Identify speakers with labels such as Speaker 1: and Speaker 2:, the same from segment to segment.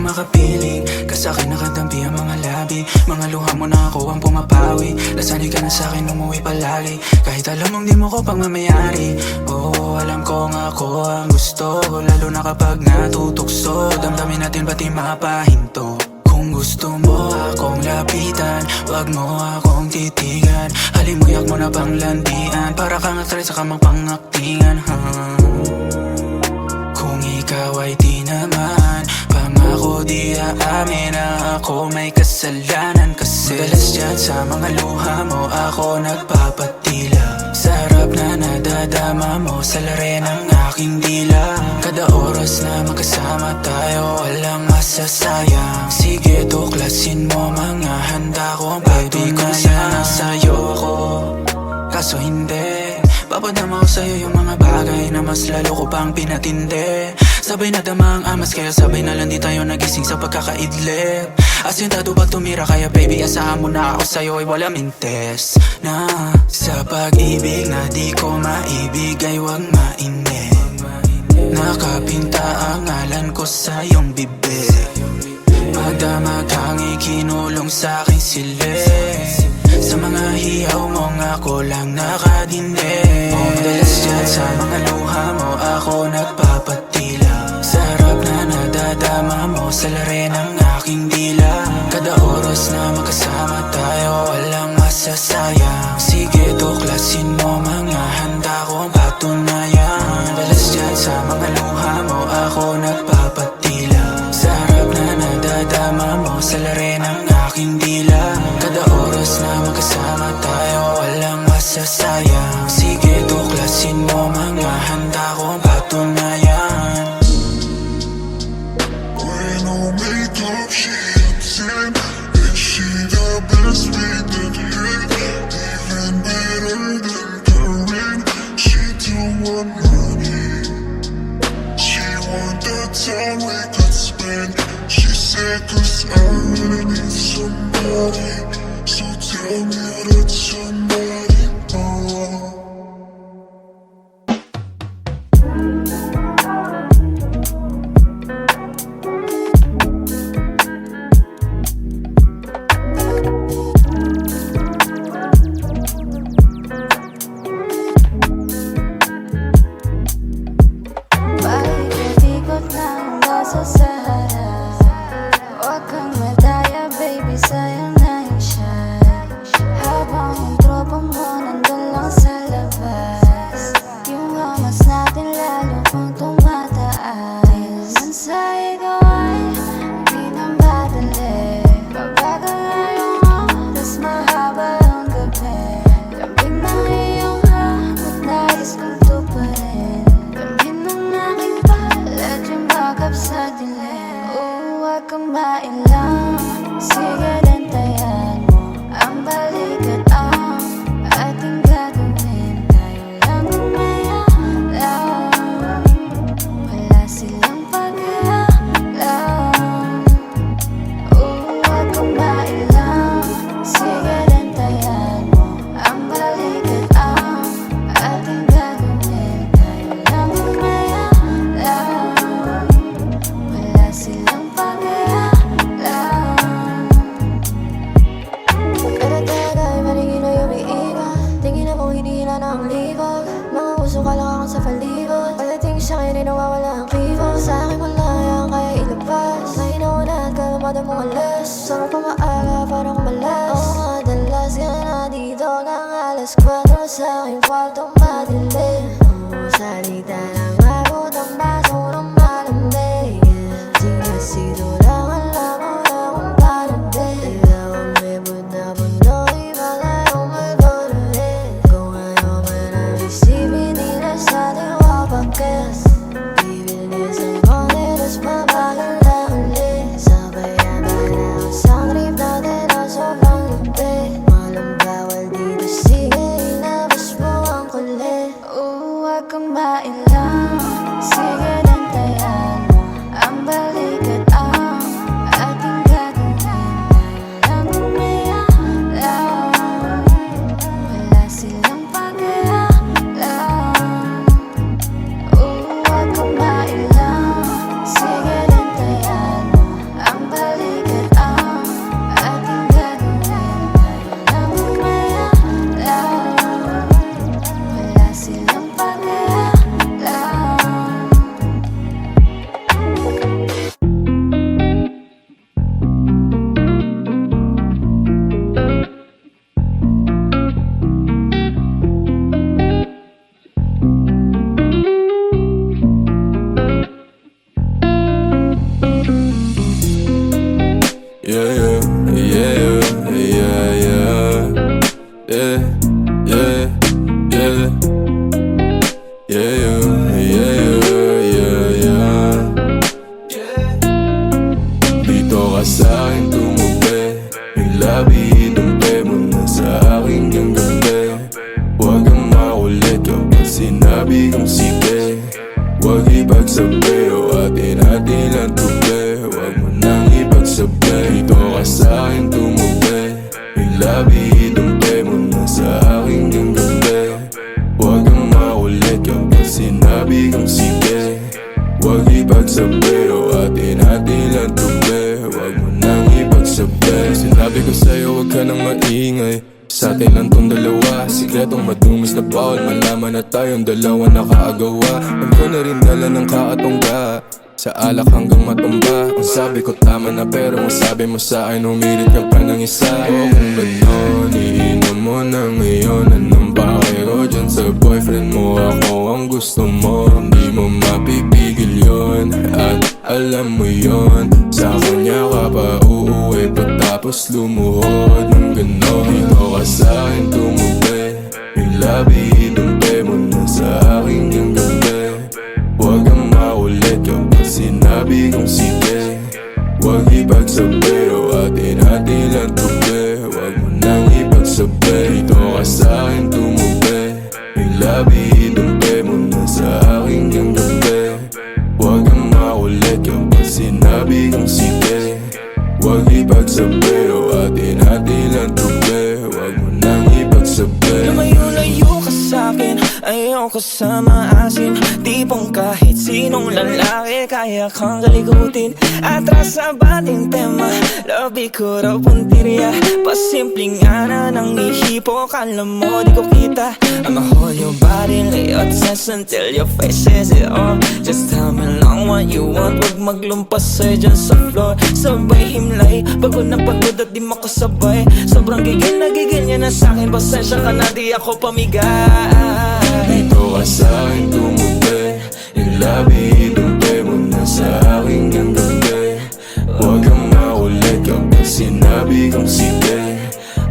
Speaker 1: makapiling ka sa'kin, nakatampi ang mga labi. Mga luha mo na ako ang pumapawi. Nasanay ka na sa'kin, umuwi palagi. Kahit alam mong di mo ko pangmamayari. Oo, alam ko nga ako ang gusto, lalo na kapag natutokso. Damdamin natin pati mapahinto. Kung gusto mo akong lapitan, wag mo akong titigan. Halimuyak mo na pang landian, para kang actress sa kamang pangaktingan, Kung ikaw ay di naman, pangako di aamin na ako may kasalanan. Kasi madalas dyan sa mga luha mo ako nagpapatila. Sarap na nadadama mo sa lare ng aking dila. Kada oras na magkasama tayo, walang masasayang. Sige tuklasin mo mga handa ko, baby ko sana sa'yo ako. Kaso hindi, papadama ko sa'yo yung mga bagay na mas lalo ko pang pinatindi. Sabay na dama ang amas, kaya sabay na lang di tayo nagising sa pagkakaidlip. Asintado pag tumira, kaya baby asahan mo na ako sa'yo ay wala mintes na. Sa pag-ibig na di ko maibigay, wag mainip. Nakapinta ang ngalan ko sa iyong bibig. Magdamag kang ikinulong sa'king silid. Sa mga hiyaw mong ako lang nakadindi. Madalas dyan sa mga luha mo ako nagpapatila. Sarap na nadadama mo sa lare ng aking dila. Kada oras na magkasama tayo, walang masasayang. Sige tuklasin mo mga handa kong patunayan. Madalas dyan sa mga luha mo ako nagpapatila. Sarap na nadadama mo sa lare ng aking dila. Kada oras na magkasama tayo, walang masasayang. Sige tuklasin mo mga handa kong patunayan.
Speaker 2: When all makeup she looks in, and she the best with the hit. Even better than Karen, she don't want money. She want the time we could spend. She said cause I really need somebody. So tell me that somebody,
Speaker 3: Bakit ikot lang nasa Sahara? Huwag kang madaya baby, sayang na yung shine. Habang yung tropa mo nandun lang sa labas, yung hamas natin lalo pang tumataas. Minsan sa ikaw ay di na madali. Mabagal na yung oras, mahaba yung gabi. Lamig ng iyong hangat, nais kong tuparin. Damhin ng aking palad yung bakap sa dilim. Huwag kang mailang, sige dantayan mo ang balik at ang ating gagawin. Tayo lang umaya lang, wala silang pag-aalam. Huwag kang mailang, sige dantayan mo ang balik at ang ating gagawin. Tayo lang umaya lang, wala silang pag-aalam. Kada tagay, maningin ay umiikot. Tingin ako hindi na ng libog. Mga puso ka lang ako sa palibot. Pagdating siya kayo, di nawawala ang kibo. Sa akin wala yan, kaya ilabas. May nauna at kalamada mong alas. Sarap pa maaga, parang malas. Oo, madalas ka na dito ng alas 4 sa aking kwartong madilim. Oo, salita lang abot ang baso ng malamig. Sinasito lang alam mo na kung paano din. Ikaw ang may bunda-bundoy, malayong maguluhin. Kung ano man ang isipin, di na sa ating wapagkas. Bibilis ang konti, tas mabagal na ulit. Sabayan ka na ako sa trip natin na sobrang lupit. Walang bawal dito, sige, inabas mo ang kulit. Huwag kang mailang.
Speaker 4: sa'kin tumubi. Yung labi, idumpe mo na sa akin yung gabi. Huwag kang makulit kapag sinabi kong sige. Huwag ipagsabi o atin-atin lang tubi. Huwag mo nang ipagsabi, dito ka sa'kin tumubi. Yung labi, idumpe mo na sa akin yung gabi. Huwag kang makulit kapag sinabi kong sige. Huwag ipagsabi o atin-atin lang tubi. Huwag mo nang ipagsabi. Sinabi ko sa'yo huwag ka nang maingay. Sa atin lang tong dalawa, sikretong madumis na bawal malaman na tayong dalawa nakaagawa. Alam ko na rin dala ng kaatongga, sa alak hanggang matumba. Kung sabi ko tama na pero kung sabi mo sa akin umirit ka pa ng isa. O kung gano'n, iinom mo na ngayon. Anong bakit ko dyan sa boyfriend mo? Ako ang gusto mo, hindi mo mapipigil yun. At alam mo yun, sa kanya ka pa uuwi pagtapos lumuhod ng gano'n. Dito ka sa'kin tumubi. Yung labi, idumpe mo na sa akin yung gabi. Huwag kang makulit kapag sinabi kong sige. Huwag ipagsabi o atin-atin lang tubi. Huwag mo nang ipagsabi, dito ka sa'kin tumubi. Yung labi, idumpe mo na sa akin yung gabi. Huwag kang makulit kapag sinabi kong sige. Huwag ipagsabi o atin-atin lang tubi. Huwag mo nang ipagsabi.
Speaker 1: Lumayo-layo ka sa'kin, ayaw ko sa maasin. Tipong kahit sinong lalaki kaya kang kalikutin. Atras sa bating tema, labi ko raw puntirya. Pasimpleng ana ng ihipo, kala mo di ko kita. I'ma hold your body, lay your chest until your face says it all. Just tell me lang what you want, wag maglumpas sa'yo dyan sa floor. Sabay himlay, pagod na pagod at di makasabay. Sobrang gigil niya na sa'kin, pasensya ka na di ako pamigay.
Speaker 4: Dito ka sa'kin tumubi. Yung labi, idumpe mo na sa akin yung gabi. Huwag kang makulit kapag sinabi kong sige.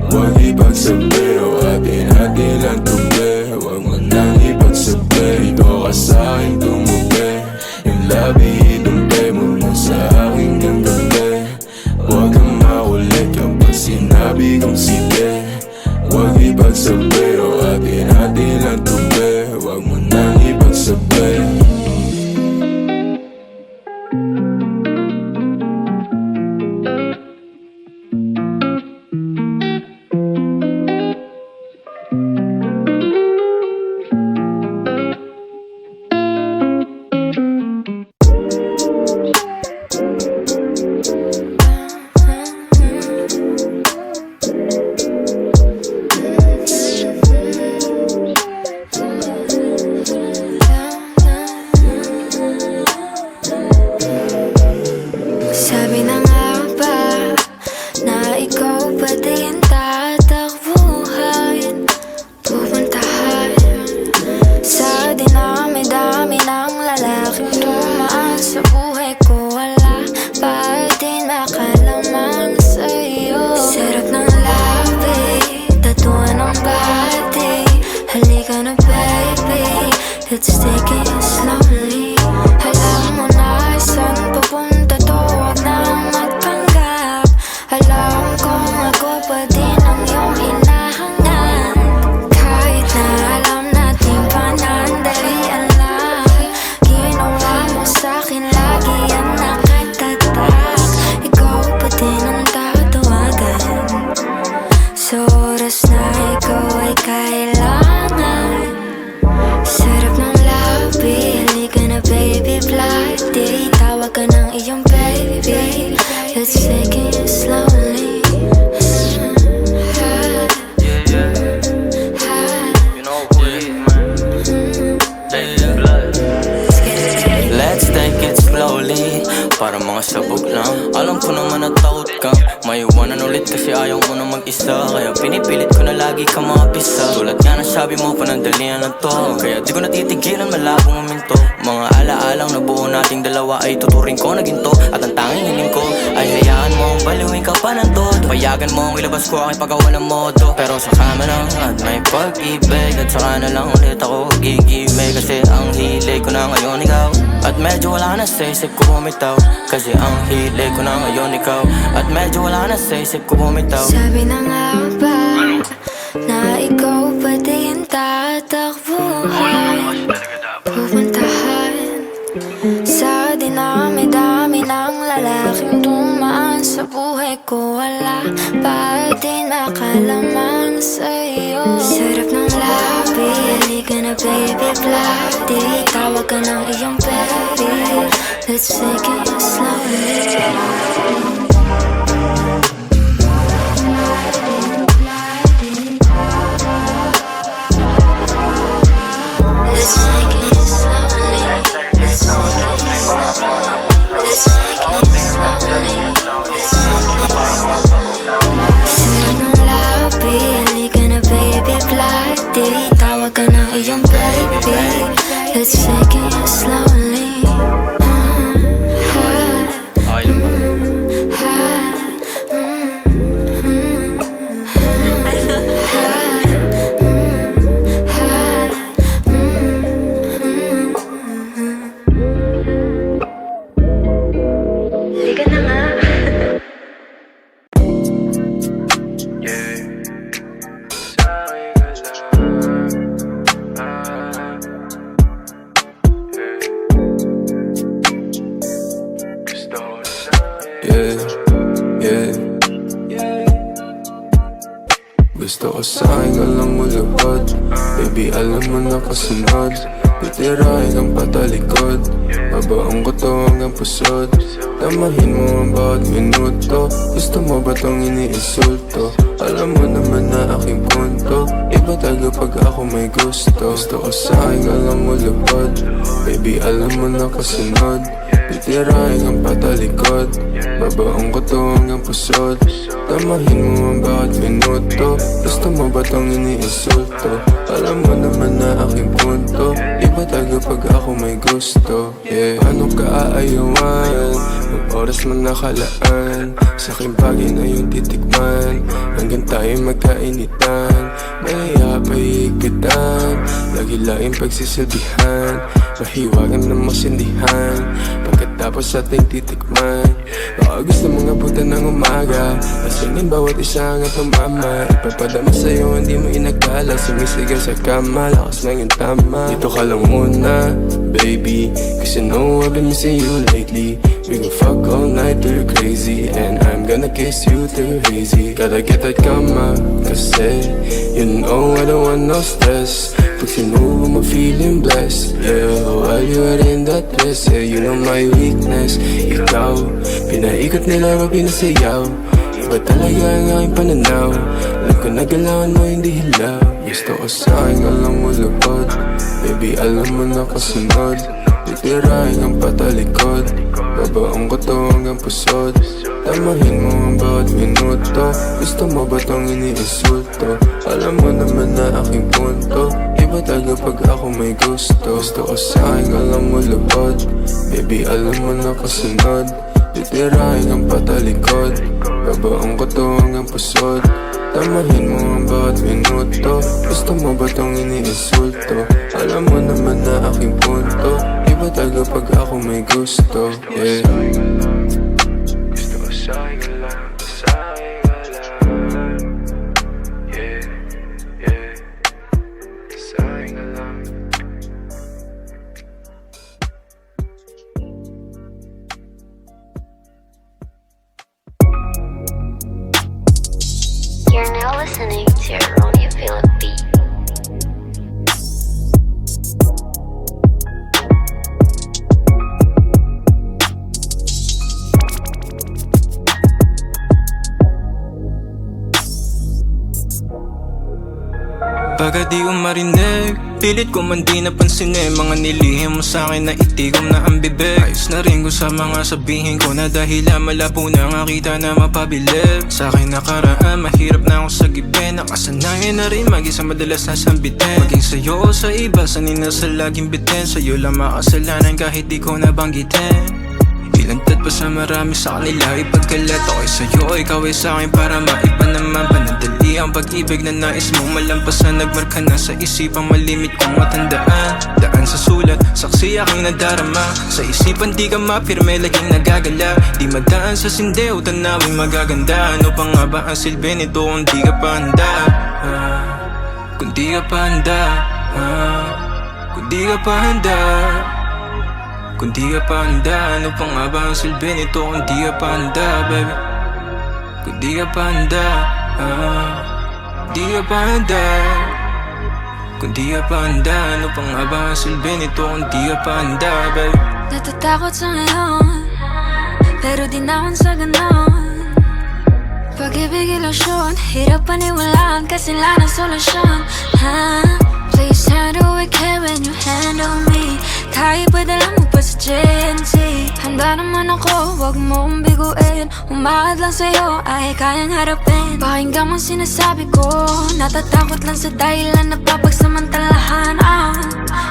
Speaker 4: Huwag ipagsabi o atin-atin lang tubi. Huwag mo nang ipagsabi, dito ka sa'kin tumubi. Yung labi, idumpe mo na sa akin yung gabi. Huwag kang makulit kapag sinabi kong sige. Huwag ipagsabi o atin-atin lang tubi. Huwag mo nang ipagsabi.
Speaker 3: Sabi na nga ba na ikaw pa din tatakbuhan, pupuntahan sa dinami-dami ng lalaking dumaan sa buhay ko. Wala pa din makalaman sa'yo. Sarap ng labi, tatuan ng body. Halika na baby, let's take it slowly. Alam mo na saan pupunta to, huwag nang magpanggap. Alam kong ako pa din ang iyong hinahangan. Kahit na alam natin panandalian lang, ginawa mo sa'kin lagi ang nakatatak. Ikaw pa din ang tatawagan sa oras na ikaw ay kailangan. Sarap ng labi, halika na baby, fly. Di tawag ka ng iyong baby, let's take it slowly.
Speaker 1: Let's take it slowly, para mga sabog lang. Alam ko naman na takot ka maiwanan ulit kasi ayaw mo na mag-isa. Kaya pinipilit ko na lagi ka mapisa. Tulad nga na sabi mo, panandalian na to. Kaya di ko natitigilan, malabong uminto. Mga alaalang nabuo nating dalawa ay tuturing ko na ginto. At ang tanging hiling ko ay hayaan mo baliwin ka pa ng todo. Payagan mo ilabas ko aking paggawa ng modo. Pero sa kama lang at may pag-ibig, at saka na lang ulit ako gigibig. Kasi ang hilig ko na ngayon ikaw.
Speaker 5: At medyo wala na sa isip ko bumitaw, kasi ang hilig ko na ngayon ikaw. At medyo wala na sa isip ko bumitaw.
Speaker 3: Sabi na nga ba na ikaw pa din tatakbuhan, pupuntahan sa dinami-dami ng lalaking dumaan sa buhay ko. Wala pa din nakalaman sa'yo. Sarap ng labi, halika na baby bloody. Tawag ka ng iyong baby, let's take it slowly. Let's take it slowly. Let's take it slowly. Let's take it slowly. Sarap ng labi, halika na baby bloody. Tawag ka ng iyong baby, let's take it slowly. Halika na nga.
Speaker 4: Gusto ko sa'kin ka lang mo lahat. Baby, alam mo na kasunod. Titirahin kang patalikod. Babaong ko to hanggang pusod. Tamahin mo ang bawat minuto. Gusto mo ba tong iniinsulto? Alam mo naman na aking punto. Iba talaga pag ako may gusto. Gusto ko sa'kin ka lang mo lahat. Baby, alam mo na kasunod. Titirahin kang patalikod. Babaong ko to hanggang pusod. Tamahin mo ang bawat minuto. Gusto mo ba tong iniinsulto? Alam mo naman na aking punto. Iba talaga pag ako may gusto. Paano ka aayawan? Ang oras man nakalaan. Sa aking bagay na yung titikman. Hanggang tayo magkainitan. Malaya pa higpitan. Lagi laing pagsisilbihan. Mahiwagan na masindihan. Pagkatapos ating titikman. Baka gusto mong abutan ng umaga. Lasingin bawat isa hanggang tumama. Ipapadama sa'yo, hindi mo inagkala. Sumisigaw sa kama, lakas lang yung tama. Dito ka lang muna, baby, cause you know I've been missing you lately. We gon' fuck all night till you're crazy. And I'm gonna kiss you till you're hazy. Gotta get that kama, kasi you know I don't want no stress. Pag sinubo mo feeling blessed, yeah. While you're in that dress, yeah, you know my weakness. Ikaw, pinaikot nila pag pinasayaw. Iba talaga ang aking pananaw. Alam ko na galawan mo hindi hilaw. Gusto ko sa'kin alam mo lupad. Baby, alam mo na kasunod. Titirahin kang patalikod. Babaong ko to hanggang pusod. Tamahin mo ang bawat minuto. Gusto mo ba tong iniinsulto? Alam mo naman na aking punto. Iba talaga pag ako may gusto. Gusto ko sa'kin alam mo lupad. Baby, alam mo na kasunod. Titirahin kang patalikod. Babaong ko to hanggang pusod. Tamahin mo ang bawat minuto. Gusto mo ba tong iniinsulto? Alam mo naman na aking punto. Iba talaga pag ako may gusto, yeah. Gusto ko sa'kin ka lang, sa'kin ka lang. Yeah, yeah. Sa'kin ka lang.
Speaker 3: You're now listening to Romeo Philip beat.
Speaker 1: Pagka di ko marinig, pilit ko man di napansin mga nilihim mo sa'kin na itigom na ang bibig. Ayos na rin ko sa mga sabihin ko na dahilan malabo na nga kita na mapabilib. Sa'kin nakaraan, mahirap na ako sa gibe. Nakasanayan na rin mag-isa madalas na sambitin. Maging sa'yo o sa iba, sanay na sa laging bitin. Sa'yo lang makasalanan kahit di ko nabanggitin. Ilantad pa sa marami sa kanila ipagkalat. Ako'y sa'yo, ikaw ay sa'kin para maipa naman panandali. Di ang pag-ibig na nais mong malampasan, nagmarka na sa isipang malimit kong matandaan. Daan sa sulat, saksi aking nadarama. Sa isipan di ka mapirme, laging nagagala. Di madaan sa sindeo, tanawing magaganda. Ano pa nga ba ang silbi nito kung di ka pa handa? Kung di ka pa handa, kung di ka pa handa, kung di ka pa handa. Ano pa nga ba ang silbi nito kung di ka pa handa, baby? Kung di ka pa handa, di ka pa handa, kung di ka pa handa. Ano pa nga ba ang silbi nito kung di ka pa handa, baby?
Speaker 3: Natatakot sa ngayon, pero di naman sa ganon. Pag-ibig ilusyon, hirap paniwalaan kasi wala ng solusyon. Please handle it care when you handle me. Kahit padala mo pa sa Gen Z. Handa naman ako, wag mo kong biguin. Umakad lang sa'yo ay kayang harapin. Pakinggan mo sinasabi ko, natatakot lang sa dahilan na papagsamantalahan.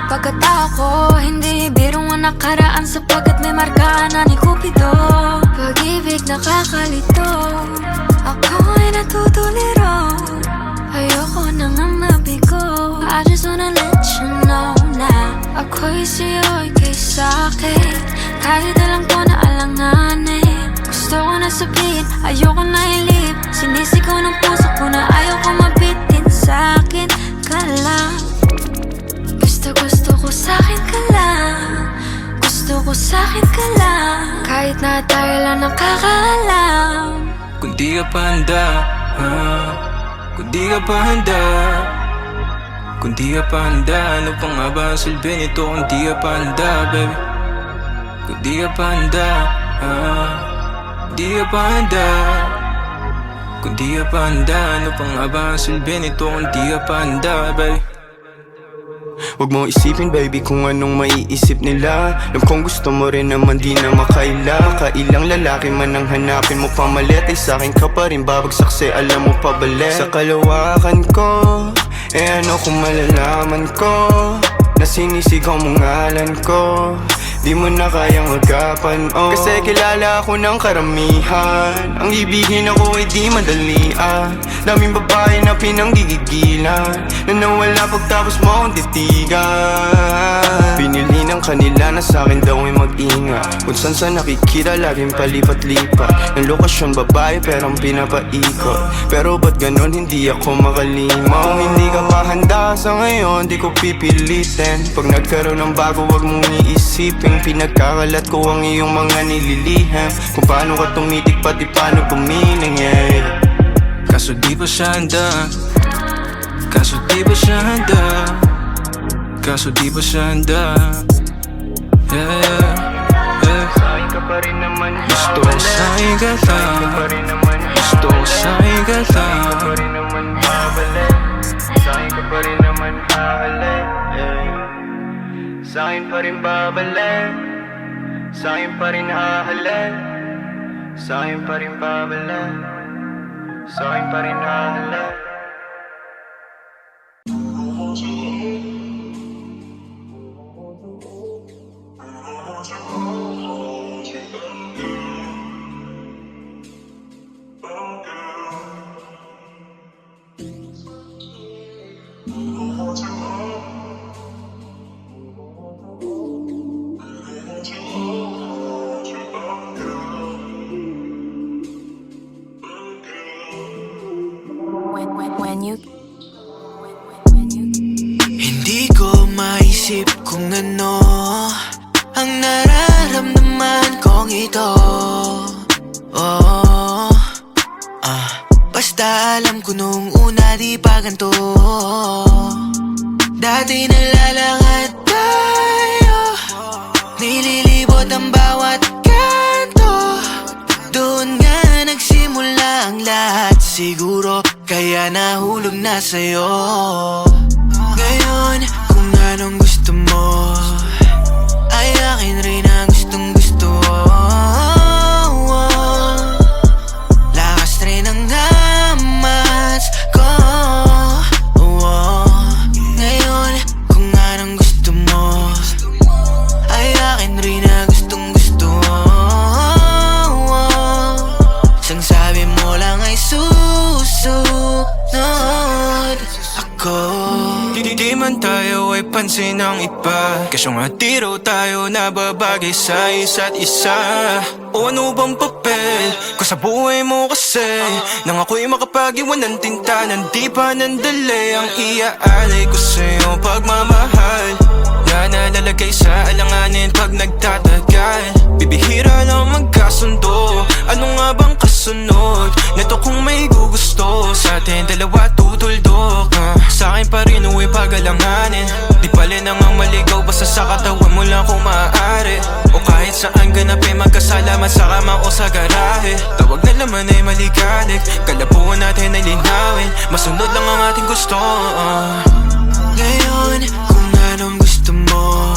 Speaker 3: Pagkatao ko, hindi birong ang nakaraan sapagkat may markaan na ni Cupido. Pag-ibig nakakalito, ako ay natutuliro. Ayoko na nga mabigo. I just wanna let you know na ako'y sa'yo'y kay sa'kin. Kahit alam ko na alanganin, gusto ko na sabihin, ayoko na ilip. Sinisigaw ng puso ko na ayaw ko mabitin. Sa'kin ka lang, gusto ko sa'kin ka lang. Gusto ko sa'kin ka lang, kahit na tayo lang nakakaalam.
Speaker 1: Kung di ka pa handa, kung di ka pa handa, kung di ka pa handa. Ano pa nga ba ang silbi nito kung di ka pa handa, baby? Kung di ka pa handa, di ka pa handa, kung di ka pa handa. Ano pa nga ba ang silbi nito kung di ka pa handa, baby?
Speaker 6: Huwag mo isipin baby kung anong maiisip nila. Alam kong gusto mo rin naman di na makaila. Makailang lalaki man ang hanapin mo pamalit, ay sa'kin ka pa rin babagsak sa alam mo pabalik. Sa kalawakan ko, ano kung malalaman ko na sinisigaw mong ngalan ko. Di mo na kayang agapan, kasi kilala ako ng karamihan. Ang ibigin ako ay di madalian. Daming babae na pinanggigigilan, na nawala pagtapos mo akong titigan. Pinili ng kanila na sa'kin daw ay mag-ingat. Kung saan nakikita laging palipat-lipat ng lokasyon babae perang pinapaikot. Pero ba't ganon hindi ako makalimot? Kung hindi ka pa handa sa ngayon, di ko pipilitin. Pag nagkaroon ng bago wag mong iisipin. Pinagkakalat ko ang iyong mga nililihim. Kung paano ka tumitik pati paano gumiling, yeah.
Speaker 1: Kaso di pa siya handa, kaso di pa siya handa, kaso di pa siya handa, yeah, yeah.
Speaker 6: Sa'kin ka pa rin naman
Speaker 1: Gusto ko sa'kin ka lang, gusto ko sa'kin ka lang.
Speaker 6: Sa'kin ka pa rin naman hahalik, sa'kin pa rin babalik, sa'kin pa rin hahalik, sa'kin pa rin babalik, sa'kin pa rin hahalik.
Speaker 1: Hindi ko maisip kung ano ang nararamdaman kong ito. Basta alam ko nung una di pa ganito. Dati nalalakad tayo, nililibot ang bawat kanto. Doon nga nagsimula ang lahat. Siguro kaya nahulog na sa'yo. Ngayon kung anong gusto mo ay akin rin ang gustong gusto. Lakas rin ang hamas ko. Ngayon kung anong gusto mo ay akin rin ang gustong gusto. Sang sabi mo lang ay susu naman tayo ay pansin ng iba. Kasyong hati raw tayo nababagay sa isa't isa. O ano bang papel ko sa buhay mo kasi nang ako'y makapag-iwan ng tinta nang di pa nandali ang iaalay ko sa'yo pagmamahal na nalalagay sa alanganin pag nagtatagal. Bibihira lang magkasundo, ano nga bang kasunod? Neto kung may gugusto sa atin dalawa tutuldok sa akin pa rin uwi pagalanganin. Di pala namang maligaw basta sa katawan mo lang kung maaari. O kahit saan ganapin magkasalaman sa kama o sa garahe. Tawag na laman ay maligalig, kalabuan natin ay linawin. Masunod lang ang ating gusto. Ngayon kung anong gusto mo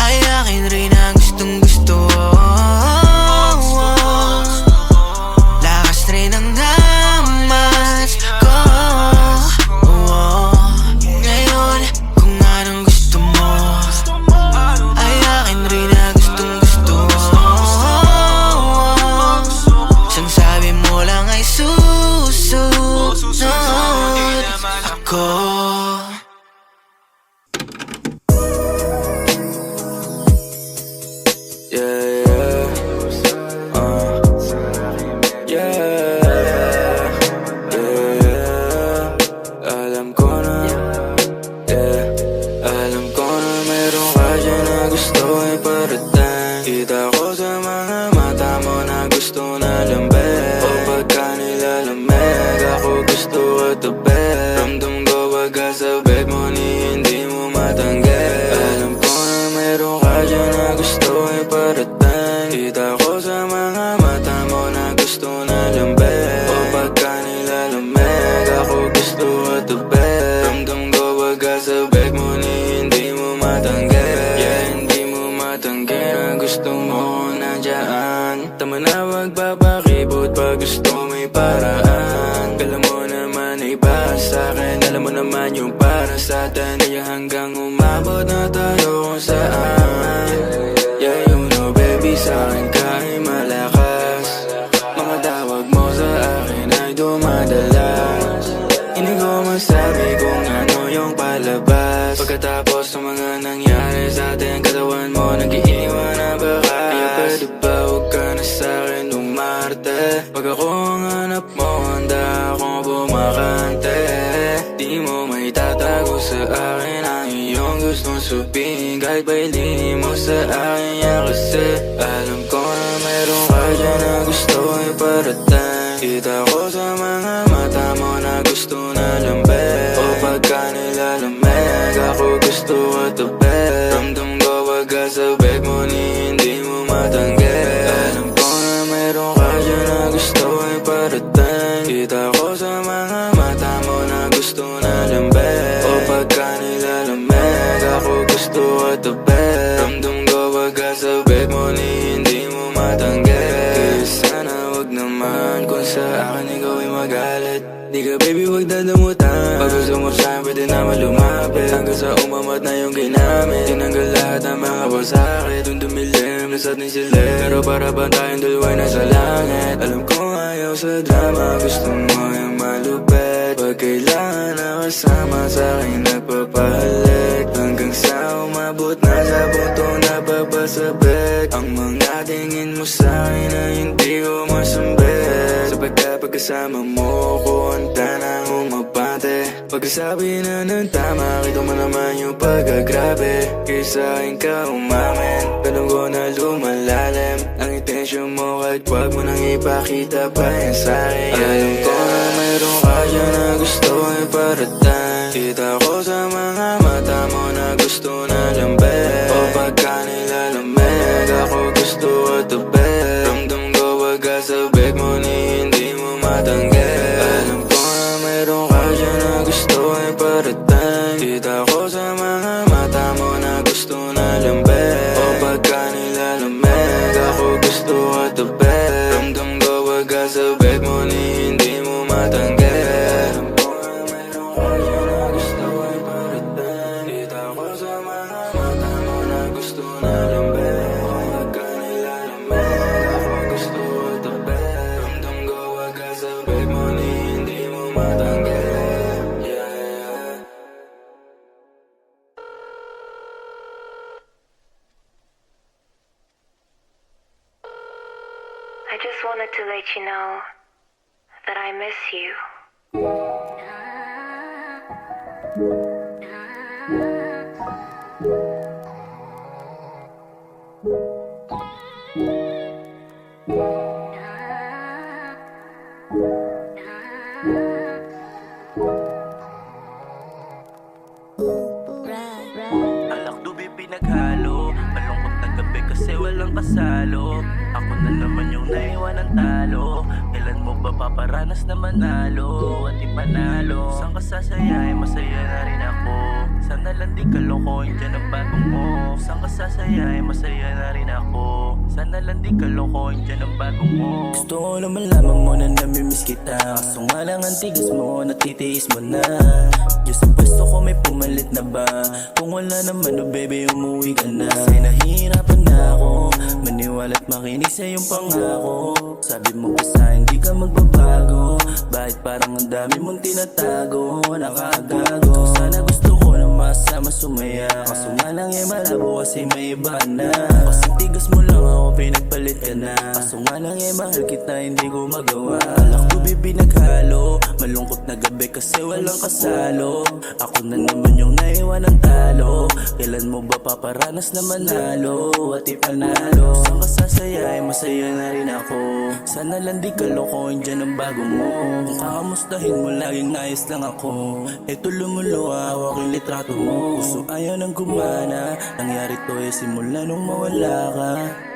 Speaker 1: ay akin rin ang gustong gusto. Lakas rin ang damas ko. Ngayon kung anong gusto mo ay akin rin ang gustong gusto. Sang sabi mo lang ay susunod ako. Hanggang umabot na tayo kung saan. Yeah, you know baby, sa'kin ka ay malakas. Mga tawag mo sa akin ay dumadalas. Hindi ko masabi kung ano yung palabas. Pagkatapos ng mga nangyari sa atin, katawan mo nag-iiwan na bakas. Kaya pwede ba huwag ka na sa'kin umarte? Pag ako ang hanap mo, handa akong bumakante. Di mo may tatago sa akin ang iyong gustong sabihin. Kahit ba ilini mo sa akin yan, kasi alam ko na meron ka dyan na gusto iparating. Kita ko sa mga mata mo na gusto na lambing. O pagka nilalamig ako gusto ka tabi. Ramdam ko pagka sa beg mo ni hindi mo matanggi. Alam ko na meron ka dyan na gusto iparating. Kita ko sa mga mata mo na gusto na lambing. O pagka nilalamig ako gusto ka tabi. Ramdam ko pagka sa beg mo ni hindi mo matanggi. Kaya sana wag naman kung sa akin ikaw ay magalit. Di ka baby wag dadamutan. Pag gusto mo sa'kin pwede naman lumapit. Hanggang sa umamat na yung ginamit. Tinanggal lahat ng mga pasakit. Yung dumilim nasat ni sila. Pero para ba tayong dalawa nasa langit? Alam ko ayaw sa drama, gusto mo yung malupit. Pag kailangan na kasama sa'kin nagpapahalik. Hanggang sa umabot na sa puntong napapasabik. Ang mga tingin mo sa'kin na hindi ko masambit. Sa pagkasama mo ko handa nang umabante. Pagkasabi na ng tama, kita mo naman yung pagkagrabe. Kaya sa'kin ka umamin, tanong ko na lumalalim. Ang intensyon mo kahit wag mo nang ipakita pa yan sa'kin. Alam ko na mayroon ka dyan na gusto iparating. Kita ko sa mga mata mo na gusto na lambing. O pagka nilalamig ako gusto ka tabi. Ramdam ko pagka sa beg mo ni hindi mo matanggi. Alam ko na mayroon ka dyan na gusto iparating. Kita ko sa mga mata mo na gusto na lambing. O pagka nilalamig ako gusto ka tabi. Ramdam ko pagka sa beg mo ni hindi mo matanggi. Alam ko na mayroon ka dyan na gusto iparating. Kita ko sa mga mata mo na gusto na lambing. O pagka nilalamig ako gusto ka tabi. Ramdam ko pagka sa beg mo ni hindi mo matanggi. Yeah, yeah.
Speaker 7: I just wanted to let you know that I miss you.
Speaker 5: Alakdubi pinaghalo, malungkot na gabi kasi walang kasalo. Ako na naman yung naiwan ng talo. Kailan mo ba paparanas na manalo at ipanalo? Saan ka sasaya, masaya na rin ako. Sana lang di kalokohin dyan ang bagong mo. Saan ka sasaya, masaya na rin ako. Sana lang di kalokohin dyan ang bagong mo. Gusto ko naman lamang mo na namimiss kita. Kaso nga lang ang tigas mo, natitiis mo na. Diyos ang pwesto ko may pumalit na ba? Kung wala naman oh baby umuwi ka na. Kasi nahihirapan na ako maniwala't makinig sa iyong pangako. Sabi mo pa sa hindi ka magbabago. Bakit parang ang dami mong tinatago? Nakagago. Sana gusto ko na masama sumaya. Kaso nga lang malabo kasi may iba na. Kasi tigas mo lang ako pinagpalit ka na. Kaso nga lang mahal kita hindi ko magawa. Alak ko bibinaghalo, malungkot na gabi kasi walang kasalo. Ako na naman yung naiwan ng talo. Kailan mo ba paparanas na manalo at ipanalo? Saan ka sasaya masaya na rin ako. Sana lang di kalokohin dyan ang bago mo. Kung kakamustahin mo laging nais lang ako. Eto lumuluwa hawak yung litrato mo. Gusto ayaw nang gumana. Nangyari to simula nung mawala ka.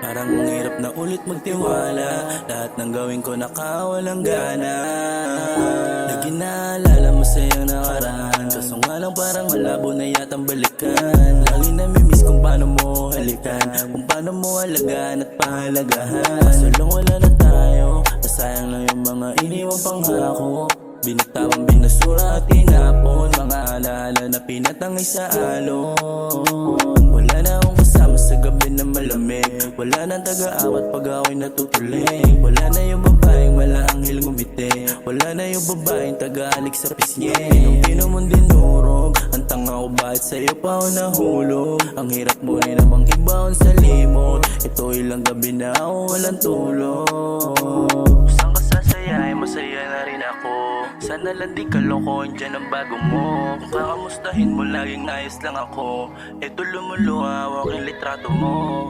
Speaker 5: Parang ang hirap na ulit magtiwala. Lahat ng gawin ko nakawalang gana. Lagi naalala masayang nakaraan. Kaso nga lang parang malabo na yatang balikan. Lagi namimiss kung paano mo halikan. Kung paano mo halagaan at pahalagahan. Kaso lang wala na tayo. Nasayang lang yung mga iniwang pangako. Binitawang binasura at tinapon. Mga alaala na pinatangay sa alon. Wala na akong kasama sa gabi na malamig. Wala na taga-awat pag ako'y natutulig. Wala na yung babaeng malaanghel ngumiti. Wala na yung babaeng taga-alik sa pisngi. Nung mong dinurog, ang tanga ko bakit sa'yo pa ako nahulog. Ang hirap mo rin namang ibaon sa limot. Ito ilang gabi na ako walang tulog. Saan ka sasaya masaya na rin ako. Sana lang di kalokohin dyan ang bago mo. Kung kakamustahin mo laging ayos lang ako. Ito lumuluha hawak yung litrato mo.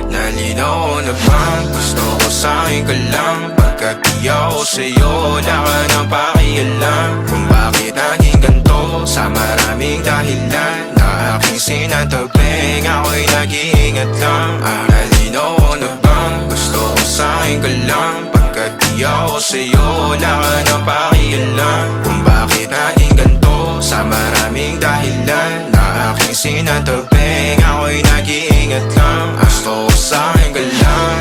Speaker 1: Nalinaw ko na bang gusto ko sa'kin ka lang. Pagkat di ako sa'yo, wala ka nang pakialam. Kung bakit naging ganito sa maraming dahilan na aking sinatabing, ako'y nag-iingat lang. Nalinaw ko na bang gusto ko sa'kin ka lang. Pagkat di ako sa'yo, wala ka nang pakialam. Kung bakit naging ganito sa maraming dahilan na aking sinatabing, ako'y nag-iingat lang. Gusto ko sa'kin ka lang.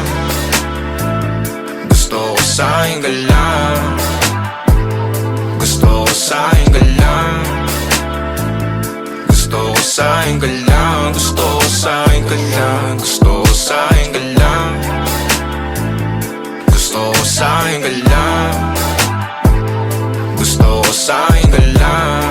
Speaker 1: Gusto ko sa'kin ka lang. Gusto ko sa'kin ka lang. Gusto ko sa'kin ka lang. Gusto ko sa'kin ka lang. Gusto ko sa'kin ka lang. Gusto ko sa'kin ka lang. Gusto ko sa'kin ka lang.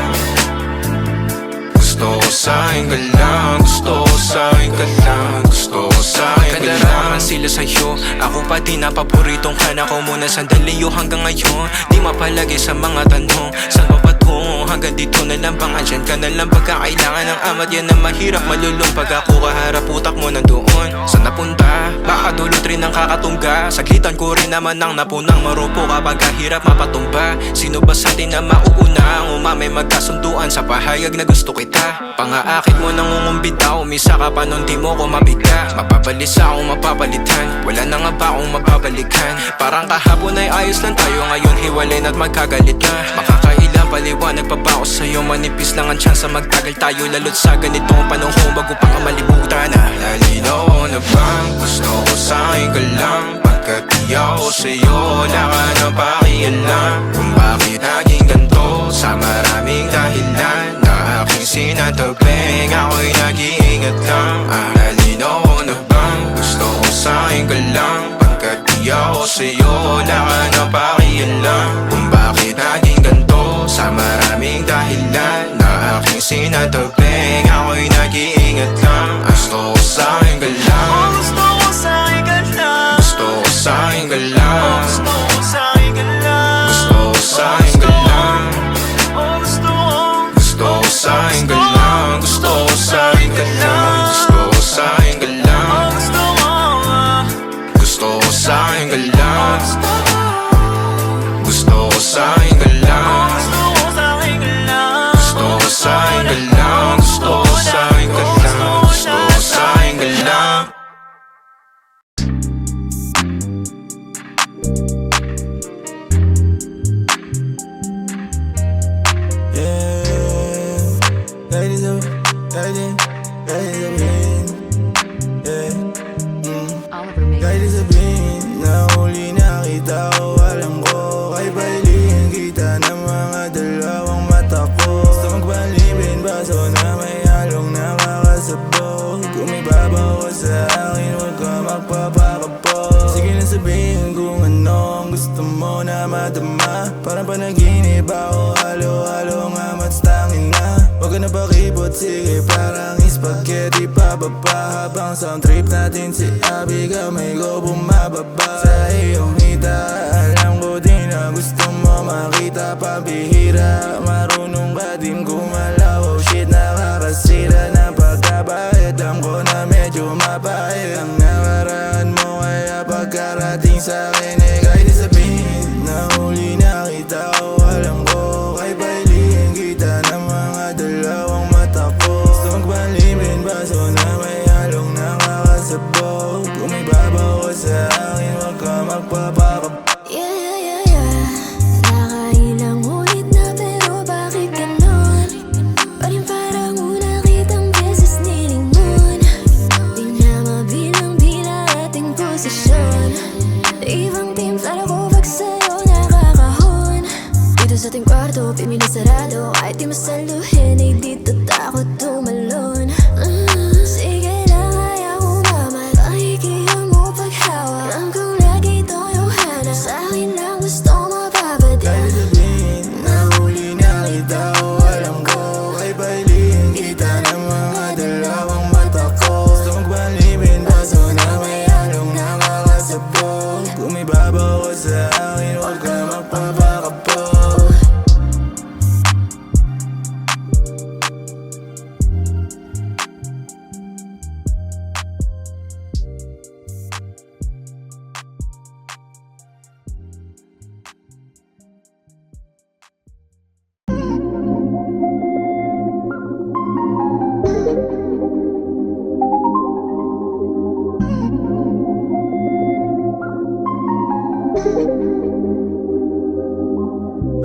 Speaker 1: Gusto ko sa'kin ka lang. Gusto ko sa'kin ka lang. Gusto ko sa'kin ka lang. Sila sa'yo, ako pa din napaboritong ka na ko muna sandali yo hanggang ngayon. Di mapalagi sa mga tanong, saan ba patungo? Hanggang dito na lang bang andyan ka na lang pagkakailangan ng amat? Yan na mahirap malulong pag ako kaharap utak mo nandoon. Saan napunta? Baka dulot rin ang kakatungga. Saglitan ko rin naman ang napunang marupo kapag kahirap mapatumba. Sino ba sa atin na mauuna? Ang umamay magkasunduan sa pahayag na gusto kita. Pangaakit mo nangungumbita, umisa ka pa nun di mo ko mabigla. Mapabalisa akong mapapalitan, wala na nga ba akong mapabalikan? Parang kahapon ay ayos lang tayo, ngayon hiwalay na't magkagalit na. Makakailang paliwanag pa ba ako sa'yo? Manipis lang ang tsansa magtagal tayo, lalo't sa ganitong panahon bago pa ka malibutan na. Nalinaw ko na bang gusto ko sa'kin ka lang. Pagkat di ako sa'yo, wala ka na pakialam kung bakit naging ganito sa maraming dahilan na aking sinatabing. Ako'y nag-iingat lang, nalinaw ko na bang gusto ko sa'kin ka lang. Pagkat di ako sa'yo, wala ka na pakialam kung bakit naging ganito sa maraming dahilan na aking sinatabing. Ako'y nag-iingat lang, gusto ko sa'kin ka lang. Gusto ko sa'kin ka lang. Gusto ko sa'kin ka lang. Gusto ko sa'kin ka lang. Gusto ko sa'kin ka lang. Gusto ko sa'kin ka lang. Gusto ko sa'kin ka lang. Gusto ko sa'kin ka lang. Gusto ko sa'kin ka lang. Gusto ko sa'kin ka lang. Gusto ko sa'kin ka lang. Gusto ko sa'kin ka lang. Gusto ko sa'kin ka lang.
Speaker 8: Kahit sabihin na huli nakita ko, alam ko kay bailihin kita ng mga dalawang mata ko. Gusto magpalibin baso na may halong nakakasabog. Kung may babaw ka sa akin, huwag ka magpapakapog. Sige na sabihin kung ano ang gusto mo na madama. Parang panaginip ako, halo-halo nga matstangin na. Huwag ka na pakipot, sige parang spaghetti pababa. Habang sound trip natin si Abby, kamay ko bumababa. Sa iyong hita, alam ko din na gusto mo makita. Pabihira, marunong ka din gumalaw. Oh shit, nakakasira ng pagkabait. Alam ko na medyo mapait ang nakaraan mo, kaya pagkarating sa'kin eh kahit sabihin na huli nakita ko, alam ko kay bailihin kita ng mga dalawang mata ko. Gusto magpalibin baso na may halong nakakasabog. Kung may babaw ka sa akin, huwag ka magpapakapag.
Speaker 3: Nakailang ulit na pero bakit ganon? Parin parang una kitang beses nilingon. Di na mabilang-bilang ating posisyon. Ibang team para ko pag sa'yo nakakahon. Dito sa ating kwarto, pimili sarado. Kahit di masaluhin, ay dito takot tumalon. Sige lang, ayaw mo mamal. Pakikiyang mo paghawak. Alam kong lagi itong hanap. Sa'kin lang gusto mapapatya.
Speaker 8: Kahit sabihin na huli nakita ko, alam ko kay bailihin kita ng mga dalawang mata ko. Gusto magpalibin baso na may halong nakakasabog. Kung may babaw ka sa akin, huwag ka magpapakapog.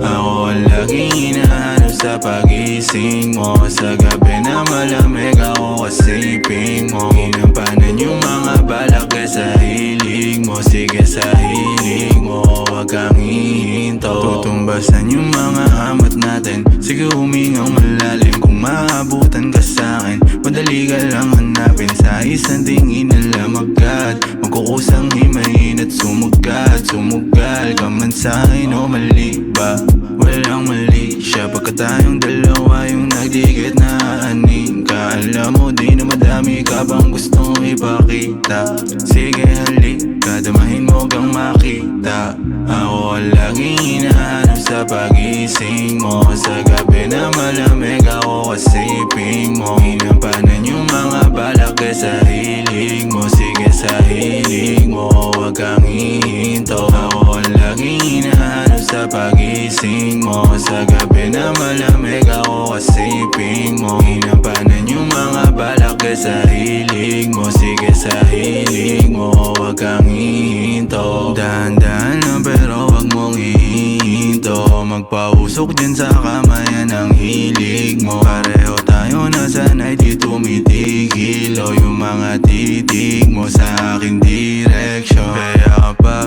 Speaker 4: Ako ang laging hinahanap sa pagising mo. Sa gabi na malamig ako kasiping mo. Ginampanan yung mga balak sa hilig mo. Sige sa hilig mo, huwag kang hihinto. Tutumbasan yung mga hamot natin. Sige humingaw malalim. Kung maabutan ka sa'kin, madali ka lang hanapin. Sa isang tingin na lamang agad, magkukusang himayin at sumugat. Sumugal ka man sa'kin o mali ba? Walang mali siya, pagka tayong dalawa yung nagdikit na aaning ka. Alam mo di na madami ka bang gustong ipakita. Sige halika, damahin mo kang makita. Ako ang laging hinahanap sa pagising mo. Sa gabi na malamig ako kasiping mo. Ginampanan yung mga balak sa hilig mo. Sige sa hilig mo, huwag kang hihinto. Ako ang laging hinahanap sa pagising mo. Sa gabi na malamig ako kasiping mo. Ginampanan yung mga balak sa hilig mo. Sige sa hilig mo, huwag kang hihinto. Dahan-dahan lang pero huwag mong hihinto. Magpausok din sa kamayan ng hilig mo. Pareho tayo na sana'y di tumitigil. O yung mga titig mo sa aking direksyon. Kaya kapag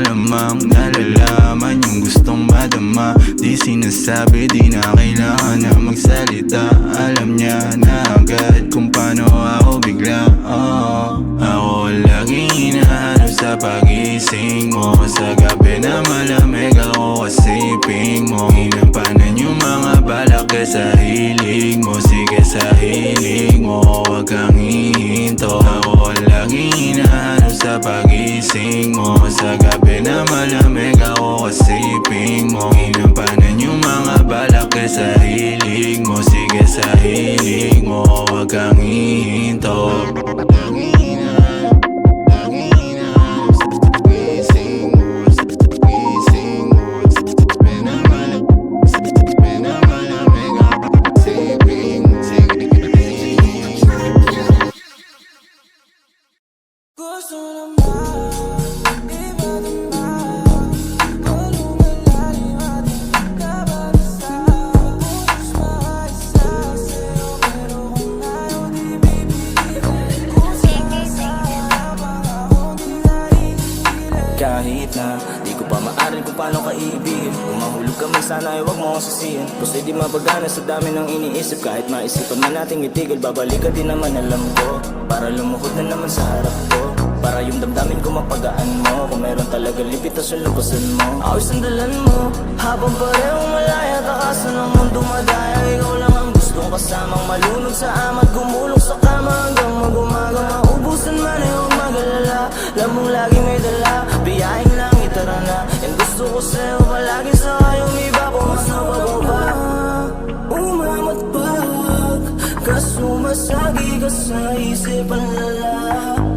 Speaker 8: malamang nalalaman yung gustong madama. Di sinasabi, di na kailangan na magsalita. Alam niya na agad kung paano ako bigla. Ako laging hinahanap sa pagising mo. Sa gabi na malamig ako kasiping mo. Inampanan yung mga balak sa hilig mo. Sige sa hilig mo, wag kang hihinto. Ako laging hinahanap sa pagising mo. Sa gabi na malamig ako kasiping mo. Inampanan yung mga balak sa hilig mo. Sige sa hilig mo, wag kang hihinto.
Speaker 9: Kahit na di ko pa maaral kung paano ka ibigin. Kung mahulog ka man sana ay huwag mo akong sisihin. Kasi di mapagana sa dami ng iniisip. Kahit maisipan man nating itigil, babalik ka din naman alam ko. Para lumuhod na naman sa harap ko. Para yung damdamin ko mapagaan mo. Kung meron talaga lipitasyon, lupasan mo. Ako'y sandalan mo habang parehong malaya. Takasan ng mundo madaya. Ikaw lang ang gustong kasamang malunod sa amat. Gumulong sa kama hanggang mag-umaga. Maubusan man ay huwag mag-alala. Lamang lagi may dala. Biyahin lang itara na. Yung gusto ko sa'yo palagi sa kayo. Umiba po mas napababa. Umamat pag kasumasagi ka sa isipan lala.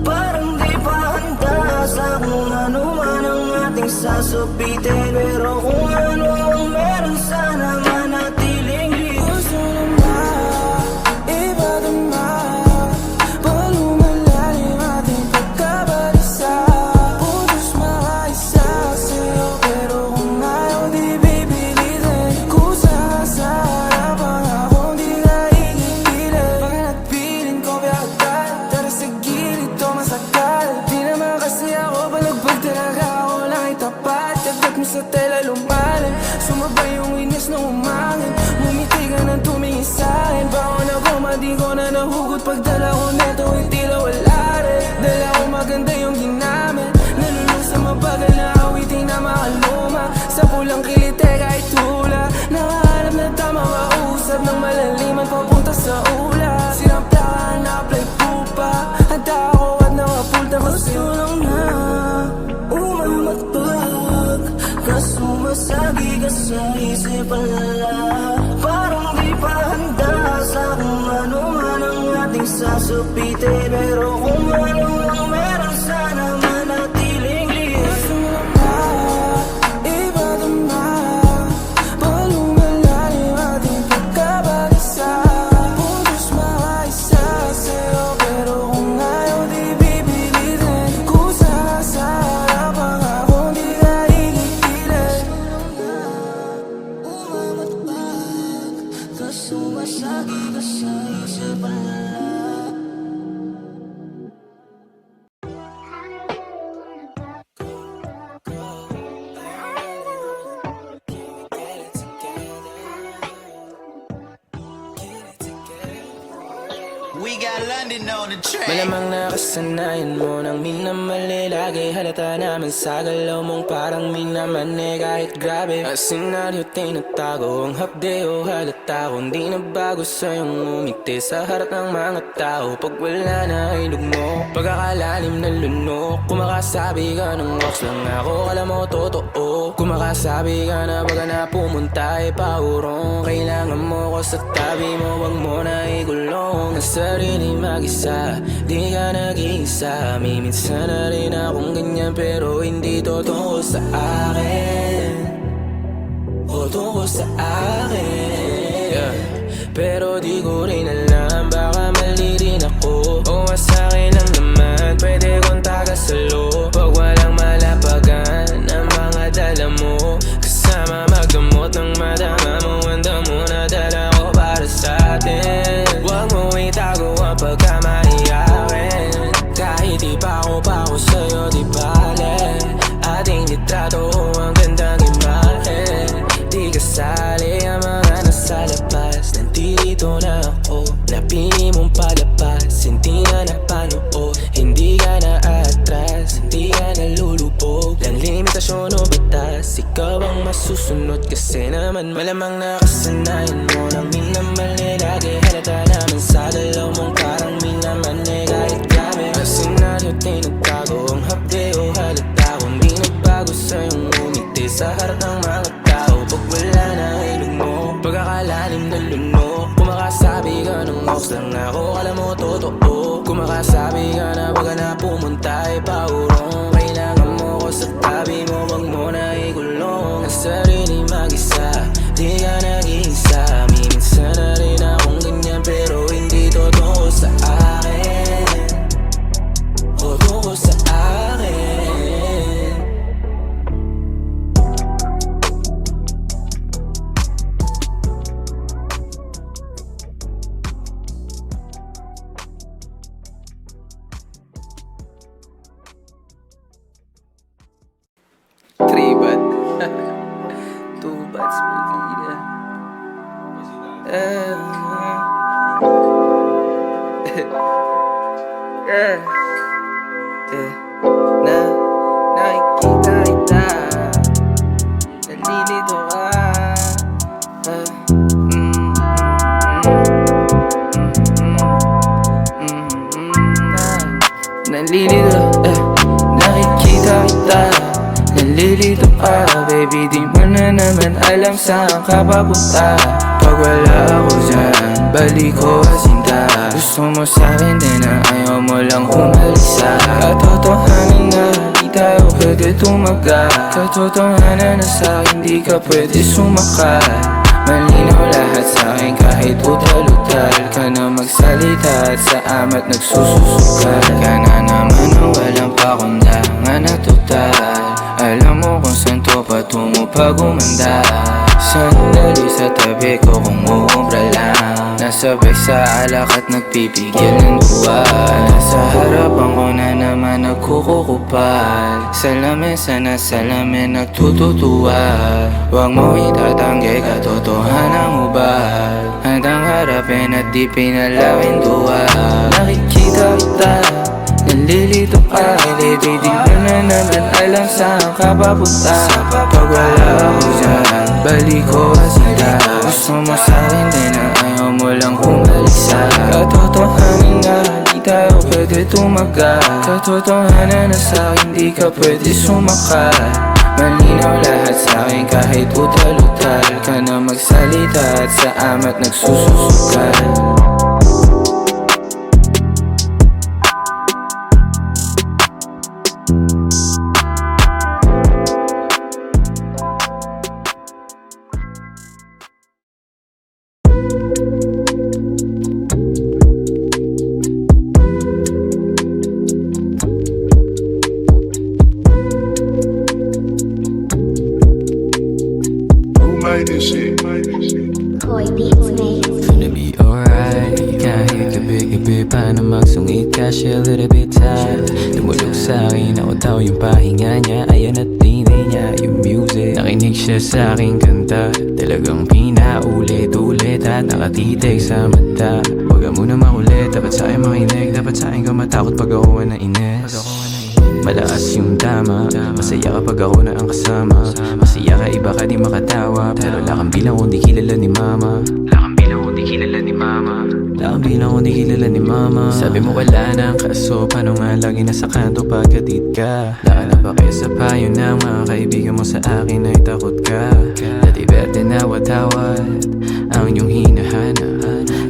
Speaker 9: Parang di pa handa sa kung ano man ang ating sasabitin. Pero kung ano ang meron sana manatiling liit. Gusto naman ibadama. Palumalalim ating pagkabalisa. Putos makaisa sa'yo. Pero kung ayaw di bibilitin. Kusa sa harapan akong di ka ikikilit. Mga nagpiling ko biyagat. Tara sa gilid to masakal. Di naman kasi ako palagbag talaga. Ako lang ay tapat. Kagkat mo sa tela lumalim. Sumabay yung inis na umangin. Bumiti ka ng tumingin sa'kin. Baon ako di ko na nahugot. Pagdala ko neto ay tila wala rin. Dala ko maganda yung ginamit. Nalulong sa mabagal na awitin na makaluma. Sa pulang kilite kahit tula. Nakahanap na tama mausap ng malaliman papunta sa ula. Sirang plaka na apply pupa. Handa ako at nakapulta kasi lang na umamat pag kasumasagi ka sa isipan lala. Parang di pa handa sa kung ano man ang ating sasabitin. Pero kung ano ang meron sana manatiling liit. Gusto mo ba ibadama? Palumalalim ating pagkabalisa. Putos makaisa sa'yo. Pero kung ayaw di bibilitin. Kusa sa harapan akong di ka ikikilit. Umamat pag kasumasagi ka sa isipan lala.
Speaker 5: Malamang nakasanayan mo nang minamali. Lagi halata naman sa galaw mong parang minamane. Kahit grabe ang senaryo tinatago. Ang hapde o halata ko hindi na bago sa'yong umiti sa harap ng mga tao. Pag wala na ay lugmo, pagkakalalim na lunok. Kumakasabi ka ng wax lang ako, alam mo totoo. Kumakasabi ka na baga na pumunta ay paurong. Kailangan mo ko sa tabi mo, wag mo na igulong. Ang sarili mag-isa, di ka nag-iisa. May minsan na rin akong ganyan pero hindi totoo sa akin. O tungkol sa akin, Pero di ko rin alam, baka mali rin ako. O asakin lang naman, pwede kong tagasalo. Pag walang malapagan ang mga dala mo. Kasama magdamot ng madama mo. Handa mo na dala ko para sa atin. Huwag mo itago ang pagkamaiyakin. Kahit di pa ako sa'yo, di bale. Ating
Speaker 9: litrato ang gandang imahe. Di kasali ang mga nasa labas. Nandito na ako, napili mong palabas. Hindi na napanood, hindi ka na atras, hindi ka nalulubog ng limitasyon o batas. Ikaw ang masusunod kasi naman malamang nakasanayan mo nang minamali. Lagi halata naman sa dalaw mong parang minamali. Kahit grabe ang senaryo, di nagbago ang hapde o halata ko. Hindi nagbago sa'yong ngumiti sa harap ng mga tao. Pag wala na ilog mo, pagkakalalim na lunok. Kumakasabi ka ng ox lang ako, alam mo totoo. Kumakasabi ka na wag ka na pumunta ay paurong. Kailangan mo ko sa tabi mo, wag mo na ikulong. Ang sarili mag-isa, di ka nag-iisa. Minsan na rin akong ganyan pero hindi totoo sa akin. Totoo sa akin. Tribat. Tubat smoothie. Nakikita kita, nalilito ka. Nalilito, nakikita kita, nalilito ka. Baby, di mo na naman alam saan ka papunta. Pag wala ako dyan, balik ko asinta. Gusto mo sa'kin din na ayaw mo lang humalisa. Katotohanan na di tayo pwede tumaga. Katotohanan na sa'kin di ka pwede sumakat. Malinaw lahat sa'kin kahit utal-utal ka na magsalita at sa amat nagsususukat ka na naman ang walang pakundangan na total. Alam mo kung saan to patungo pag umanda. Sandali sa tabi ko kung uumbra lang. Nasabay sa alak at nagpipigil ng buwan. Nasa harapan ko na naman nagkukukupal. Salamin sana salamin nagtututuwa. Huwag mo itatanggi katotohanan ubal. Handang harapin at di pinalawin duwa. Nakikita kita, nalilito ka. Baby, di mo na naman alam saan ka papunta. Pag wala ako dyan, balik ko asinta. Gusto mo sa'kin din na ayaw mo lang humalisa. Katotohanan na di tayo pwede tumaga. Katotohanan na sa'kin di ka pwede sumakat. Malinaw lahat sa'kin kahit utal-utal ka na magsalita at sa amat nagsususukat.
Speaker 10: Gonna be alright. Kahit gabi-gabi pa na magsungit ka, she a little bit tired. Tumulog sa'kin, ako daw yung pahinga niya. Ayan at tinay niya yung music. Nakinig siya sa'king kanta, talagang pinaulit-ulit at nakatitig sa mata. Huwag ka muna makulit, dapat sa'kin makinig. Dapat sa'kin ka matakot pag ako na ines. Malakas yung tama, masaya kapag ako na ang kasama. Masaya ka, iba ka di makatawa. Pero lakang bilang kung di kilala ni mama. Lakang bilang kung di kilala ni mama. Lakang bilang kung di kilala ni mama. Sabi mo wala na ang kaso, paano nga lagi nasa kanto pagkatid ka? Laka na ba kayo sa payo ng mga kaibigan mo sa akin ay takot ka? Dati berte na watawat ang iyong hinahanap.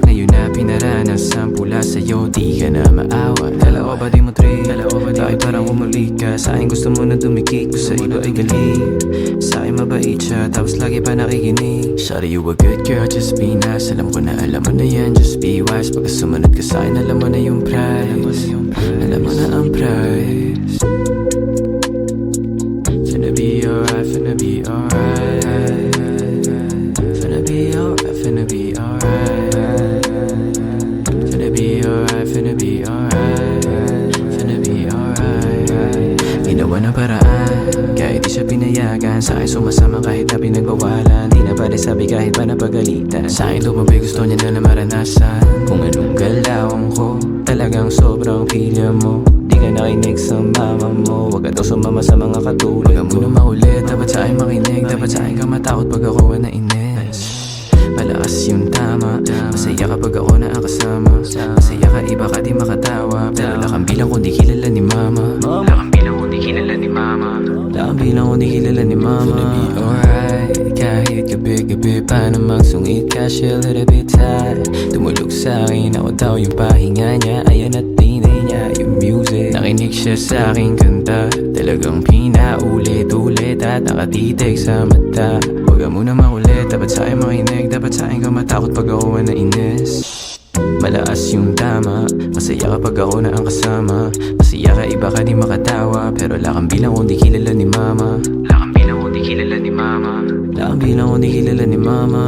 Speaker 10: Ngayon na pinaranas ang pula sa'yo, di ka na maawat. Kala ko ba di mo trip? Bakit parang umulit ka? Sa'kin gusto mo na dumikik, kung sa iba ay galing. Sa'kin mabait siya, tapos lagi pa nakikinig. Shawty, you a good girl, just be nice. Alam ko na alam mo na yan, just be wise. Pagka sumunod ka sa'kin, alam mo na yung price. Alam mo na ang price. Finna be alright, finna be alright. Finna be alright, finna be alright. Finna be alright, finna be alright. Finna be alright. Ginawa Gawa ng paraan, kahit di siya pinayagan. Sa akin sumasama kahit na pinagbawalan. Di na pala sabi kahit pa napagalitan. Sa akin tumabay, gusto niya na maranasan kung anong galawang ko. Talagang sobrang pilya mo. Di ka nakinig sa mama mo. Huwag ka daw sumama sa mga katulad ko. Huwag mo na maulit, dapat sa akin makinig. Dapat sa akin ka matakot pag ako na nainis. Malakas yung tama, masaya kapag ako na ang kasama. Masaya ka, iba ka di makatawa. Pero lakang bilang kung di kilala ni mama. Lakang bilang kung di kilala ni mama. Lakang bilang kung di kilala ni mama. Gonna be alright, kahit gabi-gabi pa na magsungit ka. She a little bit tired. Tumulog sa'kin, ako daw yung pahinga niya. Ayan at tinay niya yung music. Nakinig siya sa'king kanta, talagang pinaulit-ulit at nakatitig sa mata. Huwag ka muna makulit, dapat sa'kin makinig. Dapat sa'kin ka matakot pag ako na nainis. Malakas yung tama, masaya kapag ako na ang kasama. Masaya ka, iba ka di makatawa. Pero lakang bilang kung di kilala ni mama. Lakang bilang kung di kilala ni mama. Lakang bilang kung di kilala ni mama.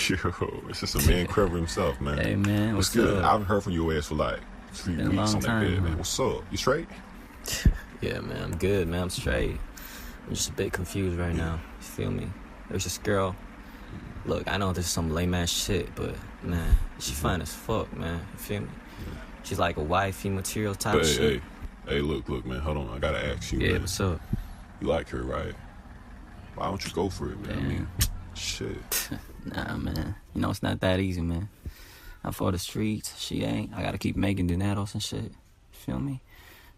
Speaker 11: Yo, it's just a man Trevor himself, man.
Speaker 5: Hey, man, what's
Speaker 11: good?
Speaker 5: up?
Speaker 11: I haven't heard from your ass for like 3
Speaker 5: Been a
Speaker 11: weeks
Speaker 5: long
Speaker 11: on that
Speaker 5: time,
Speaker 11: bed, man.
Speaker 5: man.
Speaker 11: What's up? You straight?
Speaker 5: Yeah, man, I'm good, man. I'm straight. I'm just a bit confused right now. You feel me? There's this girl. Look, I know this is some lame ass shit, but man, she fine as fuck, man. You feel me? She's like a wifey material type
Speaker 11: But
Speaker 5: shit.
Speaker 11: hey, look, man. Hold on, I gotta ask you,
Speaker 5: Yeah,
Speaker 11: man.
Speaker 5: what's up?
Speaker 11: You like her, right? Why don't you go for it, man? I mean, shit.
Speaker 5: Nah, man. You know, it's not that easy, man. I'm for the streets. She ain't. I gotta keep making dineros and shit. Feel me?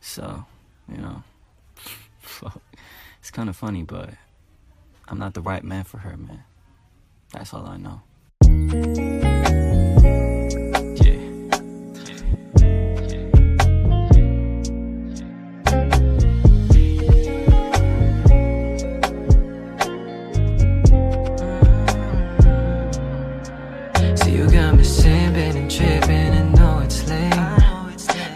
Speaker 5: So, you know, fuck. It's kind of funny, but I'm not the right man for her, man. That's all I know. Yeah. See, you got me sipping and tripping and know it's late.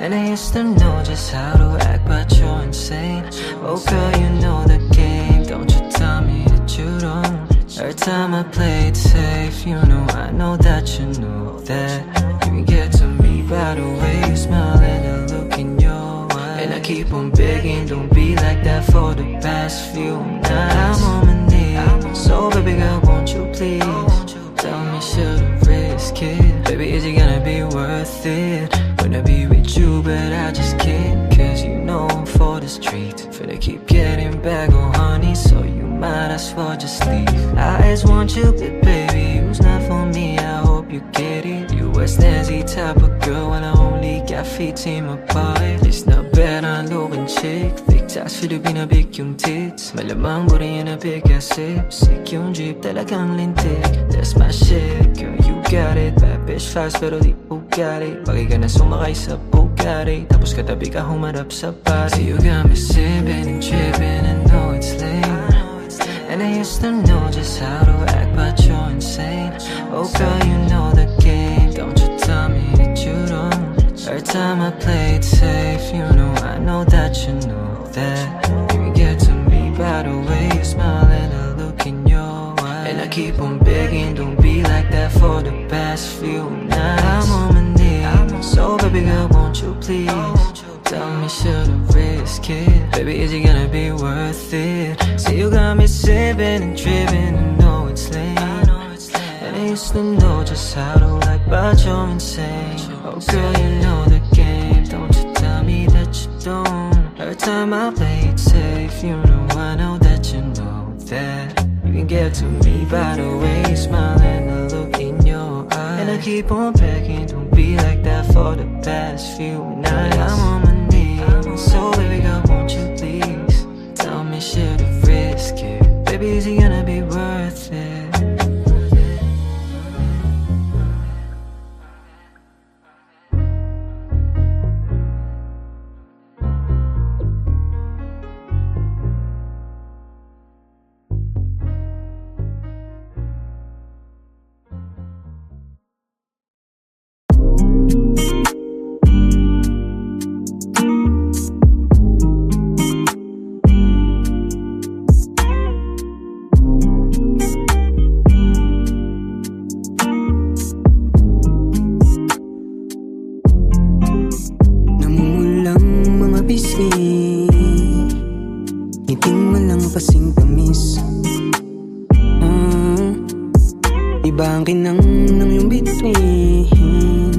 Speaker 5: And I used to know just how to act, but you're insane. Oh girl, you know the game. Don't you tell me that you don't. Every time I play it safe, you know I know that you know that. You can get to me by the way you smile and the look in your eyes. And I keep on begging, don't be like that for the past few nights. I'm on my knees, so baby girl, won't you please tell me should I risk it? Baby, is it gonna be worth it? Wanna be with you, but I just can't. Cause you know I'm for the streets. Finna keep getting back, oh honey, so you might as well just leave. I just want you, but baby, you's not for me, I hope you get it. You a snazzy type of girl, and I only got feet in my body. It's not bad, I'm low and chick. Thick tats, Filipina, big yung tits. Malamang buri yun a big ass sip. Sick yung jeep, talagang lintik. That's my shit, girl, you got it. Bad bitch fast, pero di Bugatti. Bagay ka na sumakay sa Bugatti, tapos katabi ka humarap sa party. See, you got me sipping and tripping and know it's late. And I used to know just how to act, but you're insane. Oh girl, you know the game. Don't you tell me that you don't. Every time I play it safe, you know I know that you know that. You can get to me by the way you smile and the look in your eyes. And I keep on begging, don't be like that for the past few nights. I'm on my knees, so baby girl, won't you please tell me should I risk it? Baby, is it gonna be worth it? See, you got me sipping and tripping and know it's late. And I used to know just how to act, but you're insane. Oh girl, you know the game. Don't you tell me that you don't. Every time I play it safe, you know I know that you know that. You can get to me by the way you smile and the look in your eyes. And I keep on begging, don't be like that for the past few nights. I'm on my knees, so baby girl, won't you please tell me should I risk it? Baby, is it gonna be worth it?
Speaker 12: ngiting mo lang pasing tamis. Iba ang kinang ng iyong bituin,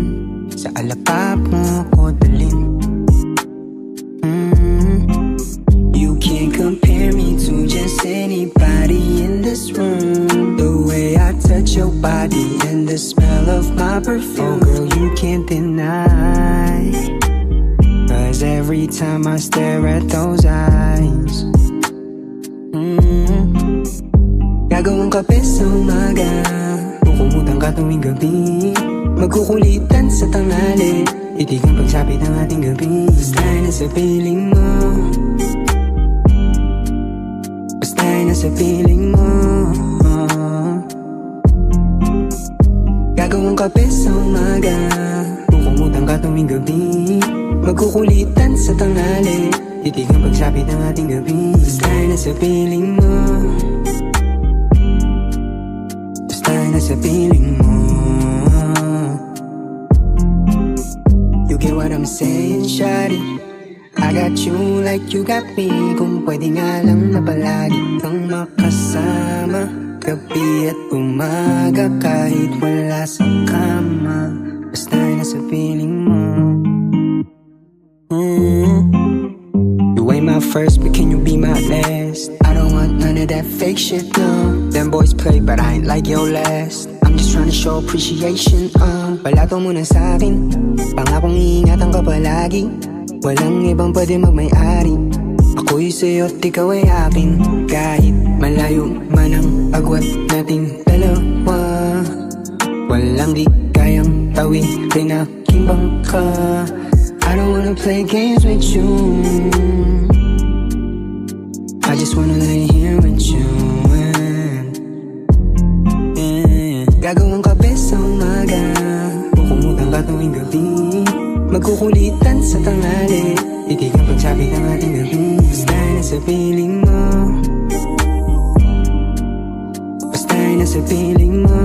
Speaker 12: sa alapap mo ko dalhin. You can't compare me to just anybody in this room. The way I touch your body and the smell of my perfume. Oh girl, you can't deny, 'cause every time I stare at those eyes, gagawang kape sa umaga, kukumutan ka tuwing gabi, magkukulitan sa tanghali, itig ang pagsapit ng ating gabi. Basta'y nasa piling mo, basta'y nasa piling mo. Gagawang kape sa umaga, kukumutan ka tuwing gabi, magkukulitan sa tanghali, itig ang pagsapit ng ating gabi. Basta'y nasa piling mo, nasa piling mo. You get what I'm saying, shawty? I got you like you got me. Kung pwede nga lang na palagi kang makasama, gabi at umaga kahit wala sa kama, basta nasa piling mo. You ain't my first, but can you be my last? I don't want none of that fake shit, no. Them boys play, but I ain't like your last. I'm just trying to show appreciation, Palato mo na sa'kin, pangakong iingatan ka palagi. Walang ibang pwede magmay-ari, ako'y sa'yo at ikaw ay akin. Kahit malayo man ang agwat nating dalawa, walang di kayang tawirin aking bangka. I don't wanna play games with you, I just wanna lay here with you. Gagawang kape sa umaga, kukumutan ka tuwing gabi, magkukulitan sa tanghali, itig ang pagsapit ng ating gabi. Basta'y nasa piling mo, basta'y nasa piling mo.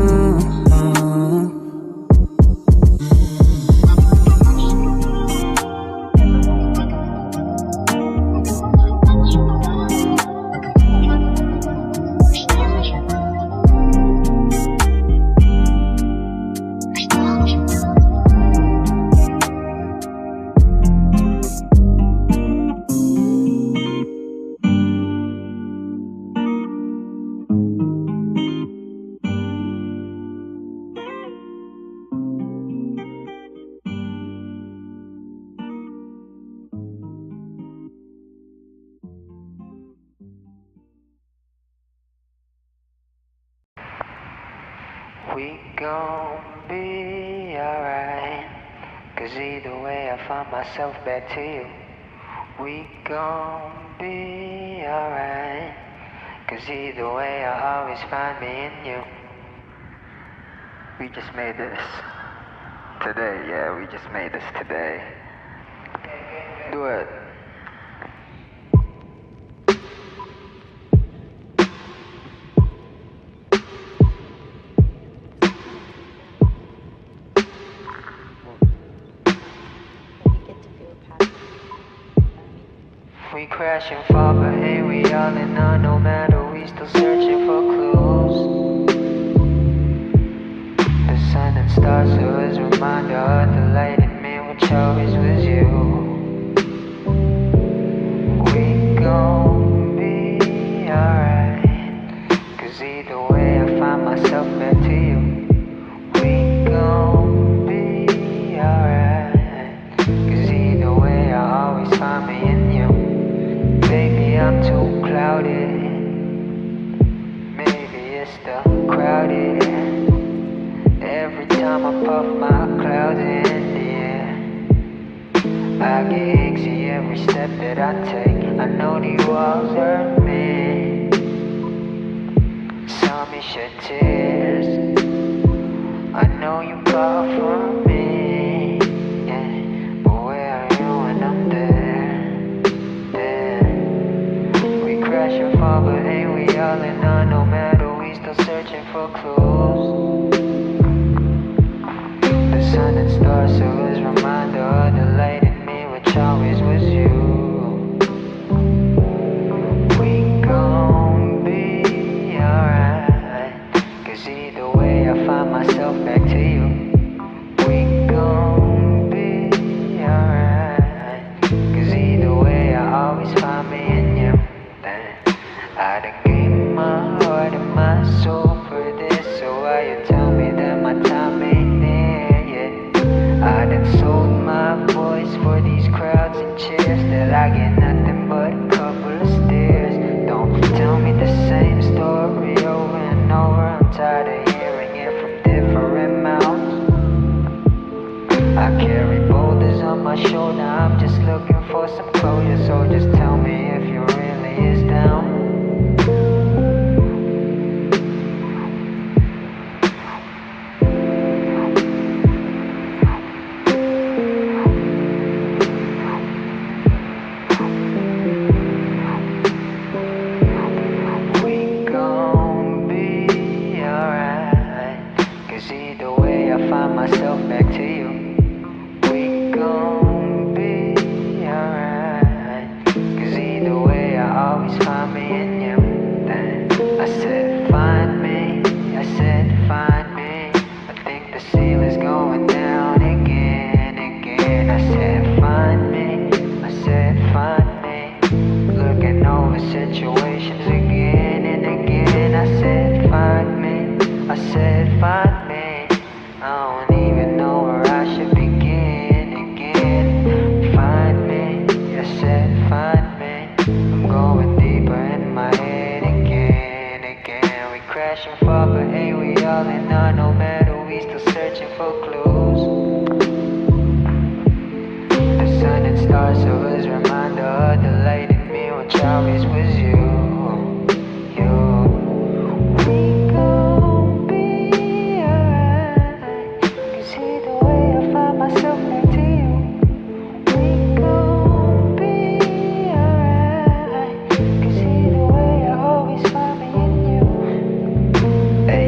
Speaker 13: We gon' be alright, 'cause either way I find myself back to you. We gon' be alright, 'cause either way I always find me in you. We just made this today, yeah, we just made this today. Do it. We crash and fall, but hey, we all in on. No matter, we still searching for clues. The sun and stars are a reminder of the light in me, which always was you. We gon' be alright, 'cause either way I find myself back to you. We gon' be alright, 'cause either way I always find me in you. Maybe I'm too clouded, maybe it's the crowded. Every time I puff my clouds in the air, I get anxious every step that I take. I know these walls hurt me, saw me shed tears. I know you far from me, yeah, but where are you when I'm there? Crash and fall, but ain't we all in on? No matter, we still searching for clues. The sun and stars are a reminder of the light in me, which always was you. We I done gave my heart and my soul for this, so why you tell me that my time ain't near yet? I done sold my voice for these crowds and cheers, till I get nothing but a couple of stares. Don't tell me the same story over and over, I'm tired of hearing it from different mouths. I carry boulders on my shoulder, I'm just looking for some closure, so just tell me if you really is down. We gon' be alright, 'cause either way I find myself back to you. We gon' be alright, 'cause either way I always find me in you. Then I said find me, I said find me. I think the ceiling's going down again. I said find me, I said find me. Looking over situations again and again. I said find me, I said find me. I don't even know where I should begin again. Find me, I said find me. I'm going deeper in my head again. We crash and fall, but hey, we all in on. No matter, we still searching for clues. The sun and stars are a reminder of the light in me, which always was you. We gon' be alright, 'cause either way I find myself back to you. We gon' be alright, 'cause either way I always find me in you. Hey.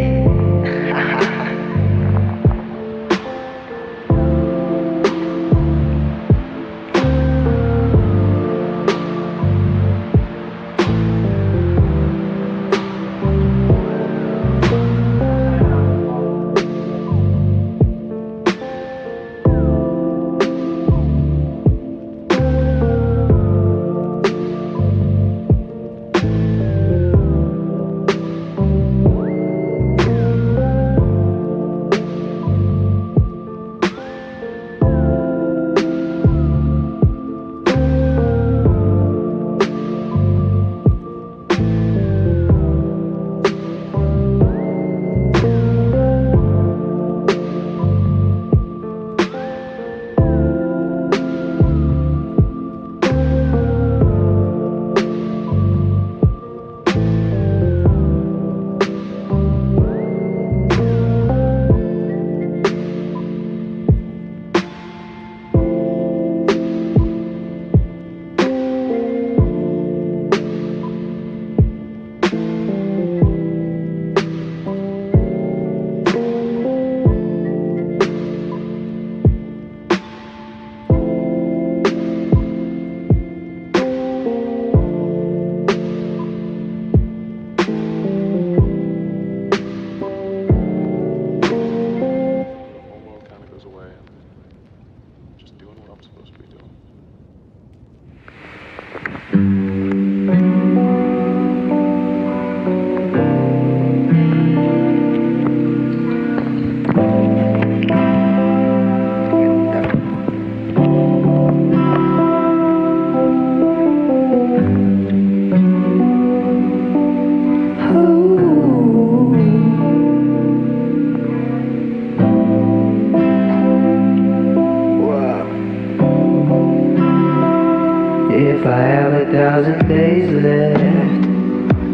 Speaker 13: If I have 1,000 days left,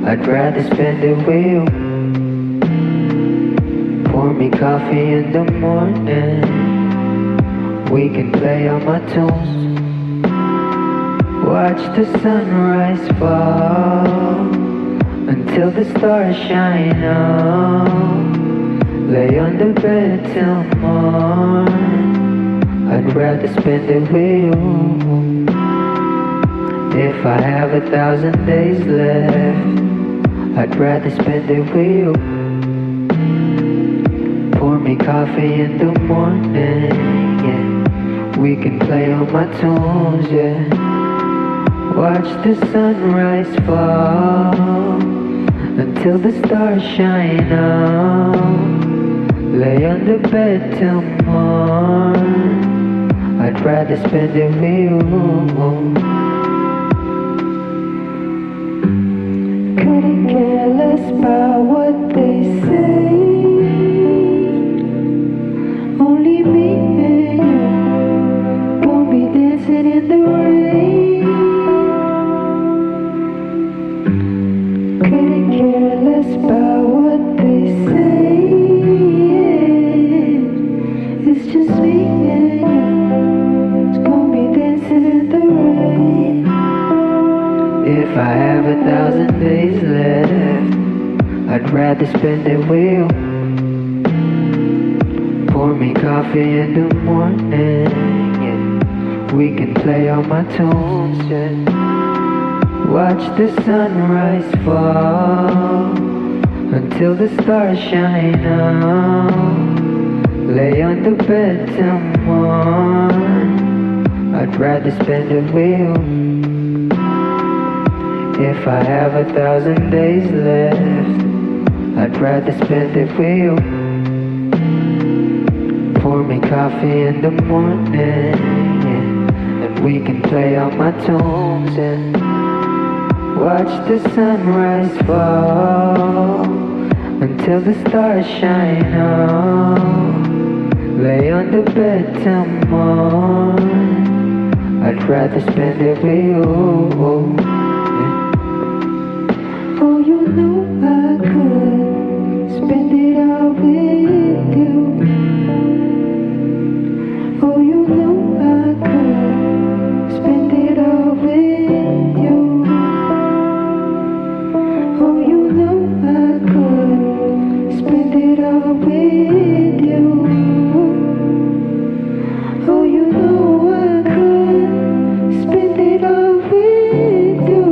Speaker 13: I'd rather spend it with you. Pour me coffee in the morning, we can play on my tunes. Watch the sunrise fall until the stars shine out. Lay on the bed till morn, I'd rather spend it with you. If I have 1,000 days left, I'd rather spend it with you. Pour me coffee in the morning, yeah. We can play on my tunes, yeah. Watch the sunrise fall until the stars shine out. Lay on the bed till morn. I'd rather spend it with you. Couldn't care less about what they say. Only me and you. Gonna be dancing in the rain. Couldn't care less about what they say. It's just me and you. It's gonna be dancing in the rain. If I have 1,000 days left, I'd rather spend it with you. Pour me coffee in the morning, yeah. We can play all my tunes, yeah. Watch the sunrise fall until the stars shine out. Lay on the bed till morn. I'd rather spend it with you. If I have 1,000 days left, I'd rather spend it with you. Pour me coffee in the morning, yeah. And we can play all my tunes and watch the sunrise fall until the stars shine out. Lay on the bed till morn. I'd rather spend it with you. Oh, you know I could spend it all with you. Oh, you know I could spend it all with you. Oh, you know I could spend it all with you. Oh, you know I could spend it all with you.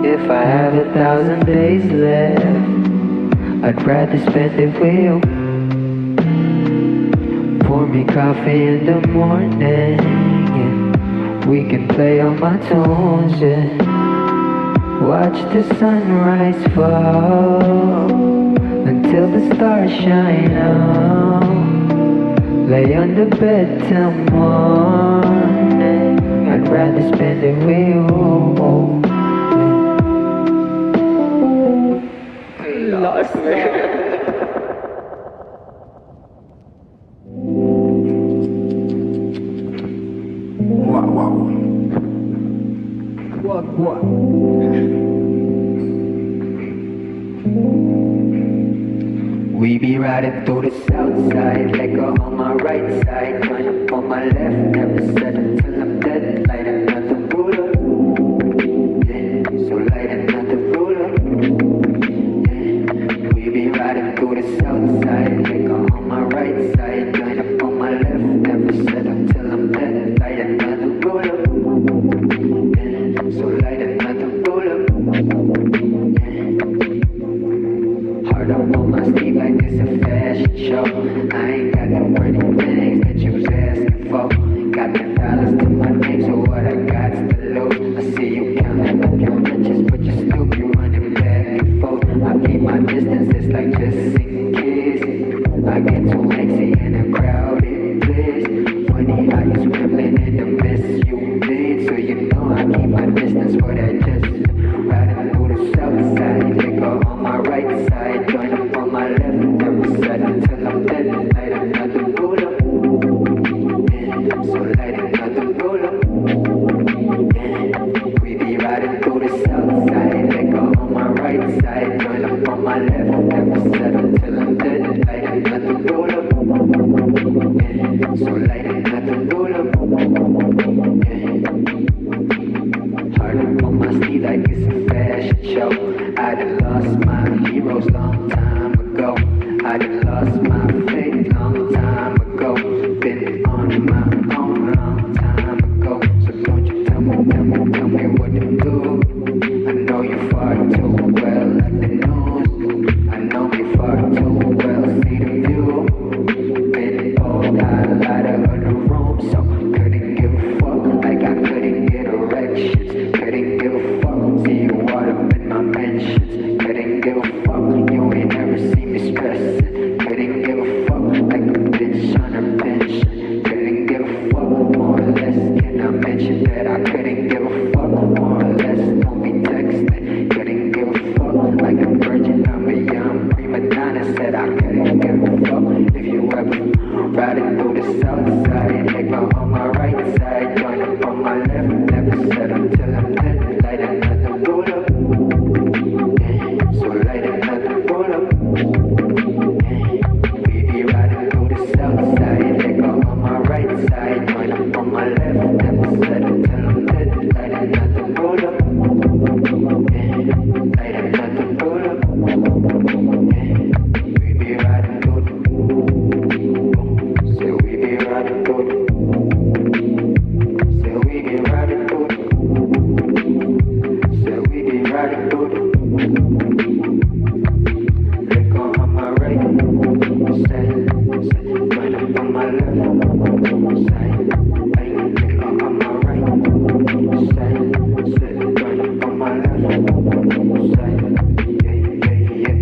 Speaker 13: If I have 1,000 days left, I'd rather spend it with you. Pour me coffee in the morning, yeah. We can play all my tunes, yeah. Watch the sunrise fall until the stars shine out. Lay on the bed till morning. I'd rather spend it with you. Lost me. What? We be riding through the south side, let go on my right side, join up on my left, never set until I'm dead, light another ruler, yeah, so light another ruler, yeah. We be riding through the south side, let go on my right side, join up on my left, never set until I'm dead, light another ruler, yeah, so light another ruler, yeah. Hard up on my sleeve like it's a fashion show. I ain't got the pretty things that you was asking for. Got the dollars to my name, so what I got's the lose. I see you counting up your riches, but you still be running back and forth. I keep my distance, it's like just singing kids. I get too antsy in a crowded place. Funny how you scribbling in the mess you made, so you know I keep my distance for that just riding through the south side, liquor on my right side, join up on my left, never set until I'm dead, light another ruler, yeah, so light another ruler, yeah. We be riding through the south side, liquor on my right side, join up on my left, never set until I'm dead, light another ruler, yeah, so light another ruler, yeah. Hard up on my sleeve like it's a fashion show. I done lost my heroes long time ago. I done lost my faith long time ago. Been on my own long time ago. So don't you tell me what to do. I know you far too well at the news. I know you far too well see the view. Been old, I light up in the room, so couldn't give a fuck like I couldn't get erections. Couldn't give a fuck, see you all up in my mentions. riding through it. Liquor on my right side, wine up on my left side. Ay, liquor on my right side, wine up on my left side. Yeah, yeah, yeah.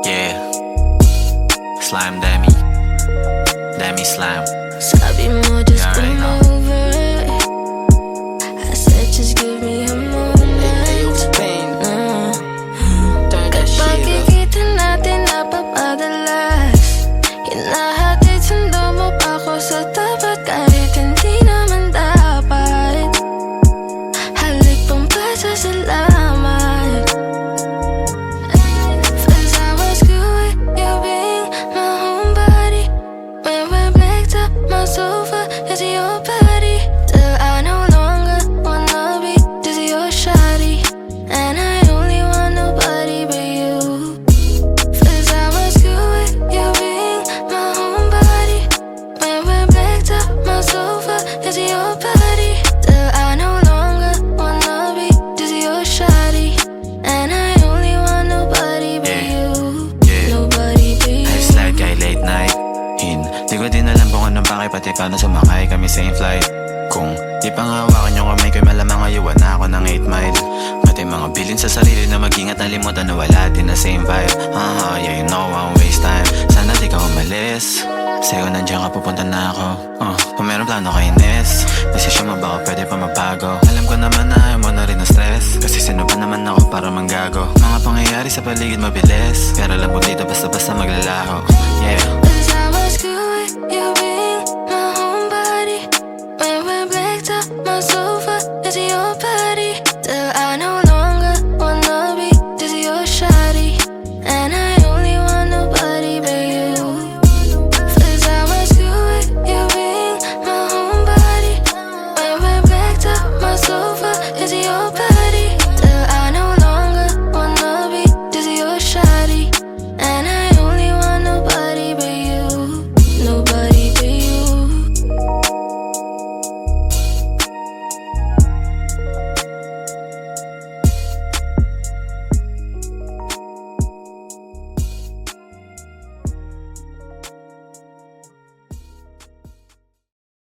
Speaker 1: Yeah, Slime Demi, Demi Slime.
Speaker 3: Sabi mo just
Speaker 1: You already
Speaker 3: come
Speaker 1: know.
Speaker 3: over. I said just give me a moment. Kapag kikita natin napapadalas, hinahatid sundo mo pa ako sa tapat kahit hindi naman dapat. Halik pang pasasalamat. First I was good with you being my homebody. When we picked up my sofa, it's your body. Till I no longer wanna be just your shawty, and I only want nobody but you. First I was good with you being my homebody. When we picked up my sofa, it's your body. Till I no longer wanna be just your shawty, and I only want nobody but you. Nobody but you.
Speaker 1: It's like ay late night in. Di ko din alam kung anong bakit pati paano sumakay kami same flight. Kung
Speaker 14: Di pa nga hawakan yung kamay ko'y malamang ayuwan na ako ng 8 mile. Pati mga bilin sa sarili na mag-ingat, nalimutan na wala din na same vibe. Yeah, you know I won't waste time. Sana di ka umalis. Sa'yo nandiyan ka, pupunta na ako. Kung meron plano kay Ines, desisyon mo baka pwede pa mabago. Alam ko naman na ayaw mo na rin ng stress, kasi sino ba naman ako para manggago. Mga pangyayari sa paligid mabilis, pero alam ko dito basta-basta maglalaho.